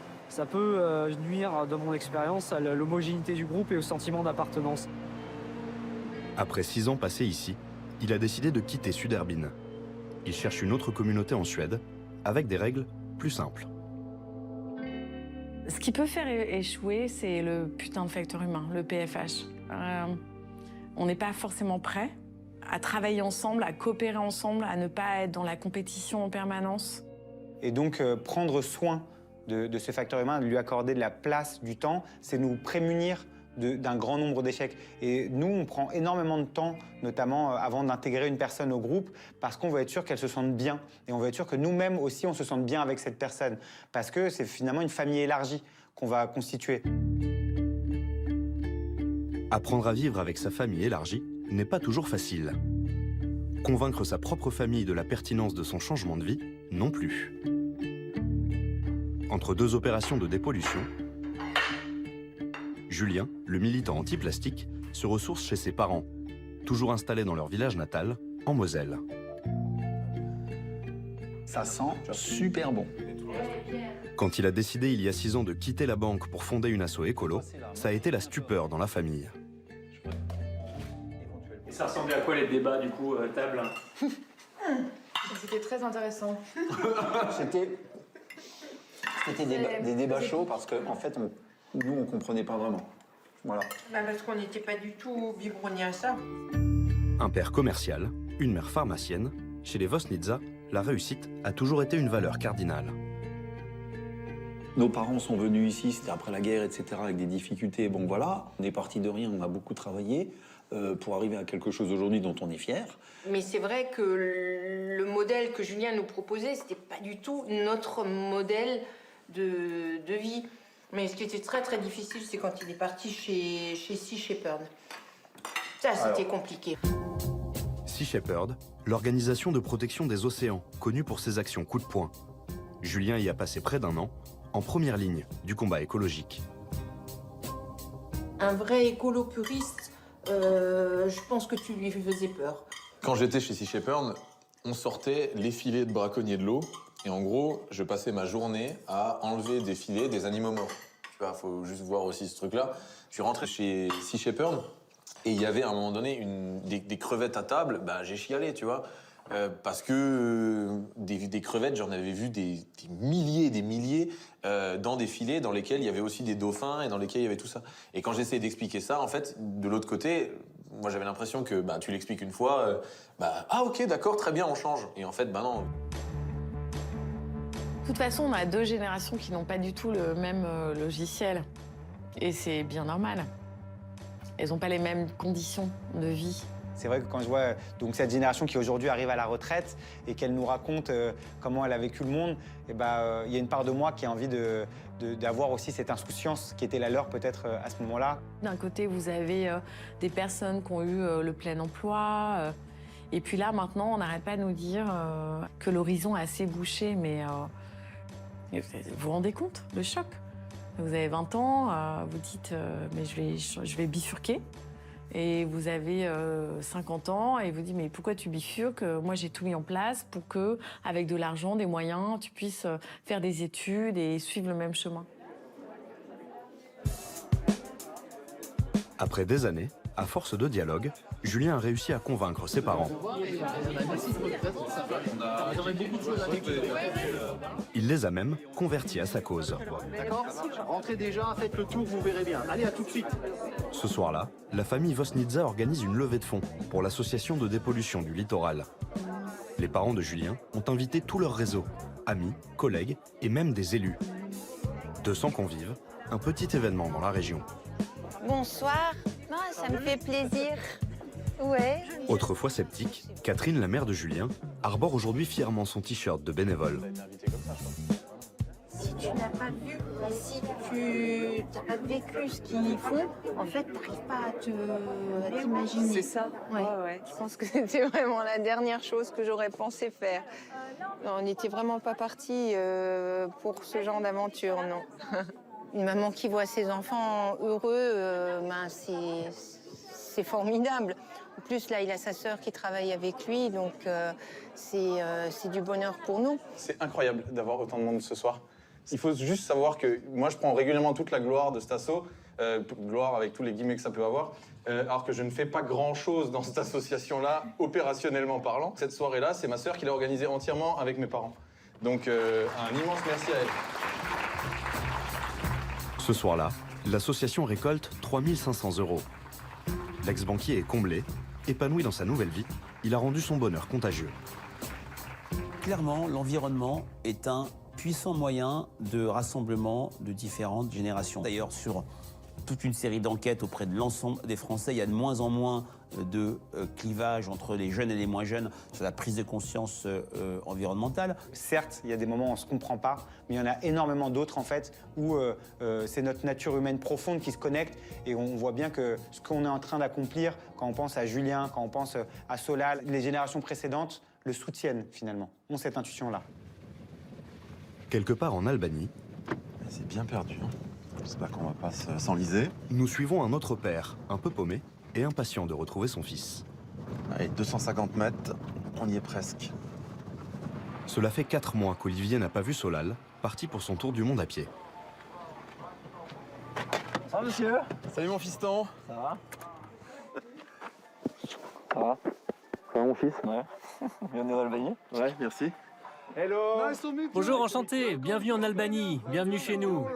peut nuire, dans mon expérience, à l'homogénéité du groupe et au sentiment d'appartenance. Après 6 ans passés ici, il a décidé de quitter Suderbin. Il cherche une autre communauté en Suède, avec des règles plus simples. Ce qui peut faire échouer, c'est le putain de facteur humain, le PFH. On n'est pas forcément prêt à travailler ensemble, à coopérer ensemble, à ne pas être dans la compétition en permanence. Et donc, prendre soin de ce facteur humain, de lui accorder de la place, du temps, c'est nous prémunir d'un grand nombre d'échecs. Et nous, on prend énormément de temps, notamment avant d'intégrer une personne au groupe, parce qu'on veut être sûr qu'elle se sente bien. Et on veut être sûr que nous-mêmes aussi, on se sente bien avec cette personne. Parce que c'est finalement une famille élargie qu'on va constituer. Apprendre à vivre avec sa famille élargie n'est pas toujours facile. Convaincre sa propre famille de la pertinence de son changement de vie, non plus. Entre deux opérations de dépollution, Julien, le militant anti-plastique, se ressource chez ses parents, toujours installés dans leur village natal, en Moselle. Ça sent super bon. Quand il a décidé il y a 6 ans de quitter la banque pour fonder une asso écolo, ça a été la stupeur dans la famille. Et ça ressemblait à quoi les débats du coup à table? C'était très intéressant. C'était des débats chauds parce qu'en fait, nous, on comprenait pas vraiment. Voilà. Bah parce qu'on n'était pas du tout biberonnés à ça. Un père commercial, une mère pharmacienne, chez les Vosnitza, la réussite a toujours été une valeur cardinale. Nos parents sont venus ici, c'était après la guerre, etc., avec des difficultés. Bon voilà, on est parti de rien, on a beaucoup travaillé pour arriver à quelque chose aujourd'hui dont on est fier. Mais c'est vrai que le modèle que Julien nous proposait, c'était pas du tout notre modèle de vie. Mais ce qui était très très difficile, c'est quand il est parti chez Sea Shepherd. Ça, c'était compliqué. Sea Shepherd, l'organisation de protection des océans, connue pour ses actions coup de poing. Julien y a passé près d'1 an, en première ligne du combat écologique. Un vrai écolo puriste, je pense que tu lui faisais peur. Quand j'étais chez Sea Shepherd, on sortait les filets de braconniers de l'eau. Et en gros, je passais ma journée à enlever des filets des animaux morts. Tu vois, faut juste voir aussi ce truc-là. Je suis rentré chez Sea Shepherd et il y avait à un moment donné des crevettes à table. Bah, j'ai chialé, tu vois. Parce que des crevettes, j'en avais vu des milliers et des milliers dans des filets dans lesquels il y avait aussi des dauphins et dans lesquels il y avait tout ça. Et quand j'essayais d'expliquer ça, en fait, de l'autre côté, moi j'avais l'impression que bah, tu l'expliques une fois, ah ok, d'accord, très bien, on change. Et en fait, bah non. De toute façon, on a 2 générations qui n'ont pas du tout le même logiciel. Et c'est bien normal. Elles n'ont pas les mêmes conditions de vie. C'est vrai que quand je vois donc, cette génération qui aujourd'hui arrive à la retraite et qu'elle nous raconte comment elle a vécu le monde, il y a une part de moi qui a envie d'avoir aussi cette insouciance qui était la leur peut-être à ce moment-là. D'un côté, vous avez des personnes qui ont eu le plein emploi. Et puis là, maintenant, on n'arrête pas de nous dire que l'horizon est assez bouché. Mais vous vous rendez compte, le choc? Vous avez 20 ans, vous dites mais je vais bifurquer. Et vous avez 50 ans et vous dites mais pourquoi tu bifurques? Moi j'ai tout mis en place pour que, avec de l'argent, des moyens, tu puisses faire des études et suivre le même chemin. Après des années, à force de dialogue, Julien a réussi à convaincre ses parents. Il les a même convertis à sa cause. D'accord? Rentrez déjà, faites le tour, vous verrez bien. Allez, à tout de suite. Ce soir-là, la famille Vosnitza organise une levée de fonds pour l'association de dépollution du littoral. Les parents de Julien ont invité tout leur réseau, amis, collègues et même des élus. 200 convives, un petit événement dans la région. Bonsoir. Non, ça me fait plaisir. Ouais. Autrefois sceptique, Catherine, la mère de Julien, arbore aujourd'hui fièrement son t-shirt de bénévole. Si tu n'as pas vu, si tu n'as pas vécu ce qu'ils font, en fait, tu n'arrives pas à t'imaginer. C'est ça. Ouais. Je pense que c'était vraiment la dernière chose que j'aurais pensé faire. Non, on n'était vraiment pas partis pour ce genre d'aventure, non. Une maman qui voit ses enfants heureux, c'est formidable. En plus, là, il a sa sœur qui travaille avec lui, donc c'est du bonheur pour nous. C'est incroyable d'avoir autant de monde ce soir. Il faut juste savoir que moi, je prends régulièrement toute la gloire de cet assaut, gloire avec tous les guillemets que ça peut avoir, alors que je ne fais pas grand-chose dans cette association-là, opérationnellement parlant. Cette soirée-là, c'est ma sœur qui l'a organisée entièrement avec mes parents. Donc, un immense merci à elle. Ce soir-là, l'association récolte 3 500 €. L'ex-banquier est comblé, épanoui dans sa nouvelle vie, il a rendu son bonheur contagieux. Clairement, l'environnement est un puissant moyen de rassemblement de différentes générations. D'ailleurs, sur toute une série d'enquêtes auprès de l'ensemble des Français, il y a de moins en moins de clivage entre les jeunes et les moins jeunes sur la prise de conscience environnementale. Certes, il y a des moments où on ne se comprend pas, mais il y en a énormément d'autres en fait où c'est notre nature humaine profonde qui se connecte et on voit bien que ce qu'on est en train d'accomplir, quand on pense à Julien, quand on pense à Solal, les générations précédentes le soutiennent finalement, ont cette intuition-là. Quelque part en Albanie, C'est bien perdu. Hein. J'espère qu'on va pas s'enliser. Nous suivons un autre père, un peu paumé et impatient de retrouver son fils. Allez, 250 mètres, on y est presque. Cela fait 4 mois qu'Olivier n'a pas vu Solal, parti pour son tour du monde à pied. Ça va, monsieur? Salut, mon fiston. Ça va? Ça va? Ça va, mon fils? Ouais. Bienvenue en Albanie? Ouais, merci. Hello! Bonjour, enchanté. Bienvenue en Albanie. Bienvenue chez nous.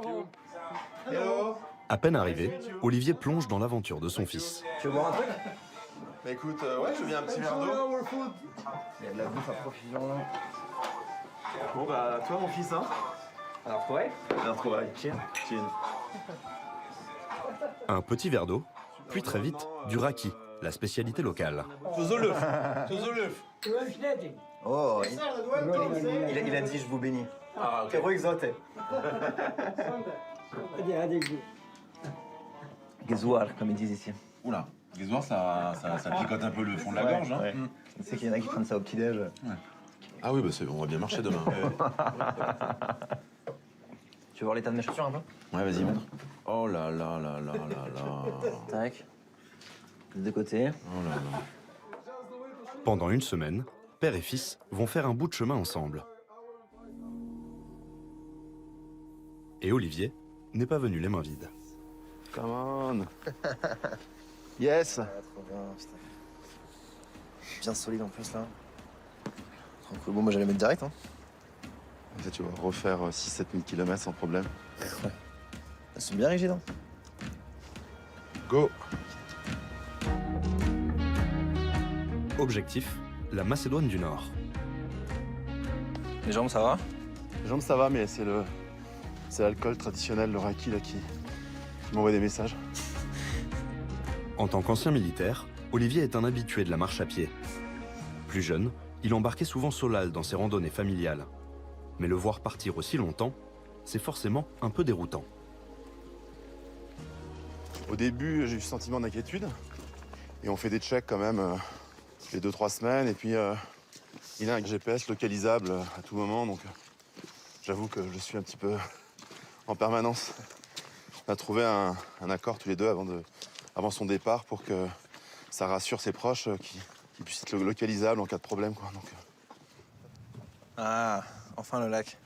Hello! À peine arrivé, Olivier plonge dans l'aventure de son fils. Tu veux boire un truc? Bah écoute, ouais, je veux bien un petit verre d'eau. Il y a de la bouffe à profusion. Bon bah, toi mon fils, hein? Alors trouvaille? Alors trouvaille. Cheers. Cheers. Un petit verre d'eau, puis très vite, du raki, la spécialité locale. Oh, il a dit je vous bénis. Ah, ok. Gezoar, comme ils disent ici. Oula, Gezoar, ça picote un peu le fond de la gorge. Hein. Ouais. Tu sais qu'il y en a qui prennent ça au petit-déj. Ouais. Ah oui, bah on va bien marcher demain. Tu veux voir l'état de mes chaussures un peu? Ouais, vas-y, montre. Oh là là là là là là. Tac. De côté. Oh là là. Pendant une semaine, père et fils vont faire un bout de chemin ensemble. Et Olivier n'est pas venu les mains vides. Come on. Yes. Trop bien, putain. Bien solide en plus là. Tranquille. Bon, moi j'allais mettre direct. Hein. Comme ça, tu vas refaire 6-7 000 km sans problème. Ouais. Elles sont bien rigides. Hein. Go. Objectif, la Macédoine du Nord. Les jambes, ça va? Les jambes, ça va, mais c'est l'alcool traditionnel, le raki, là, qui m'envoie des messages. En tant qu'ancien militaire, Olivier est un habitué de la marche à pied. Plus jeune, il embarquait souvent Solal dans ses randonnées familiales. Mais le voir partir aussi longtemps, c'est forcément un peu déroutant. Au début, j'ai eu ce sentiment d'inquiétude. Et on fait des checks quand même les 2-3 semaines. Et puis, il a un GPS localisable à tout moment. Donc, j'avoue que je suis un petit peu en permanence. On a trouvé un accord tous les deux avant son départ pour que ça rassure ses proches qu'il puisse être localisable en cas de problème, quoi. Donc, Ah, enfin le lac.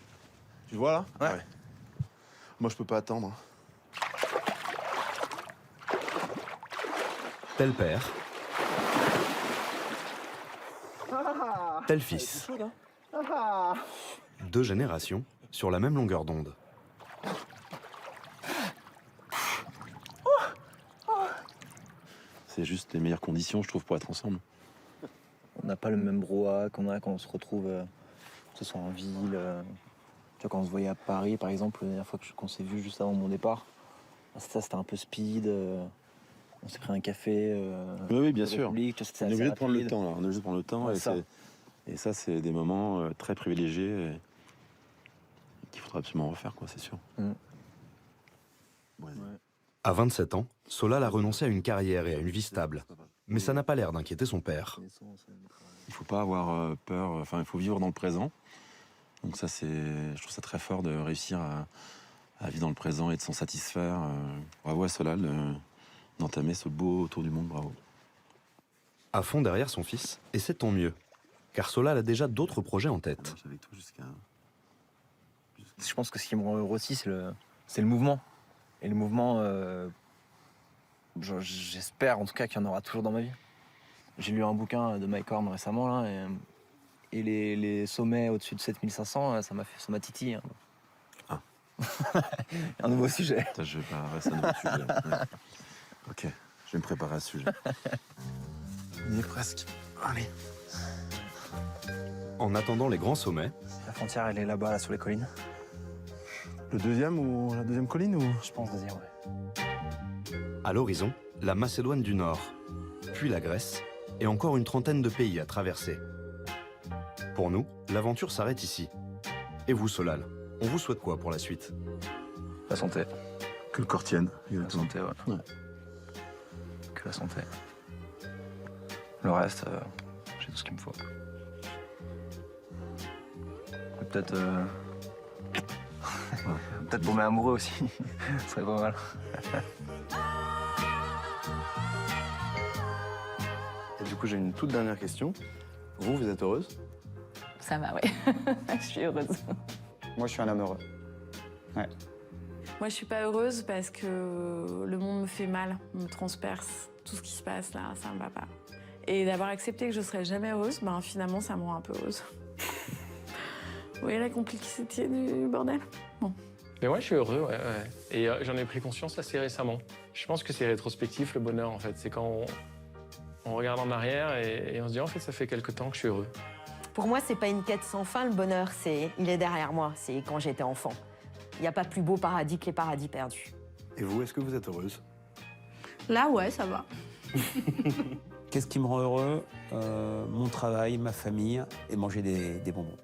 tu le vois là? Ouais. Moi, je peux pas attendre. Tel père, tel fils. Deux générations sur la même longueur d'onde. C'est juste les meilleures conditions, je trouve, pour être ensemble. On n'a pas le même brouhaha qu'on a quand on se retrouve, que ce soit en ville. Tu vois, quand on se voyait à Paris, par exemple, la dernière fois qu'on s'est vu juste avant mon départ, c'était un peu speed. On s'est pris un café. Oui, bien sûr. On est obligé de prendre le temps, là. On est obligé de prendre le temps. Ouais, et ça, c'est des moments très privilégiés et qu'il faudra absolument refaire, quoi, c'est sûr. Mm. Ouais. À 27 ans, Solal a renoncé à une carrière et à une vie stable. Mais ça n'a pas l'air d'inquiéter son père. Il faut pas avoir peur, enfin, il faut vivre dans le présent. Donc ça, je trouve ça très fort de réussir à vivre dans le présent et de s'en satisfaire. Bravo à Solal d'entamer ce beau tour du monde, bravo. À fond derrière son fils, et c'est tant mieux. Car Solal a déjà d'autres projets en tête. Avec toi jusqu'à... Je pense que ce qui me rend heureux aussi, c'est le mouvement. Et le mouvement, j'espère en tout cas qu'il y en aura toujours dans ma vie. J'ai lu un bouquin de Mike Horn récemment, là, et les sommets au-dessus de 7500, ça m'a titillé. Hein. Ah. Un nouveau sujet. Ça, je vais pas rester un nouveau sujet. Ouais. Ok, je vais me préparer à ce sujet. On y est presque. Allez. En attendant les grands sommets... La frontière, elle est là-bas, là, sur les collines. La deuxième colline ou... Je pense deuxième, ouais. À l'horizon, la Macédoine du Nord, puis la Grèce, et encore une trentaine de pays à traverser. Pour nous, l'aventure s'arrête ici. Et vous, Solal, on vous souhaite quoi pour la suite? La santé. Que le corps tienne. La santé, ouais. Que la santé. Le reste, j'ai tout ce qu'il me faut. Et peut-être... Peut-être tomber amoureux aussi, ce serait pas mal. Et du coup, j'ai une toute dernière question. Vous êtes heureuse? Ça va, ouais. Je suis heureuse. Moi, je suis un homme heureux. Ouais. Moi, je suis pas heureuse parce que le monde me fait mal, me transperce. Tout ce qui se passe là, ça me va pas. Et d'avoir accepté que je serais jamais heureuse, ben finalement, ça me rend un peu heureuse. Vous voyez la complexité du bordel? Bon. Mais ouais, je suis heureux, ouais. Et j'en ai pris conscience assez récemment. Je pense que c'est rétrospectif, le bonheur, en fait. C'est quand on regarde en arrière et on se dit, en fait, ça fait quelque temps que je suis heureux. Pour moi, c'est pas une quête sans fin, le bonheur, il est derrière moi, c'est quand j'étais enfant. Il n'y a pas plus beau paradis que les paradis perdus. Et vous, est-ce que vous êtes heureuse? Là, ouais, ça va. Qu'est-ce qui me rend heureux? Mon travail, ma famille et manger des bonbons.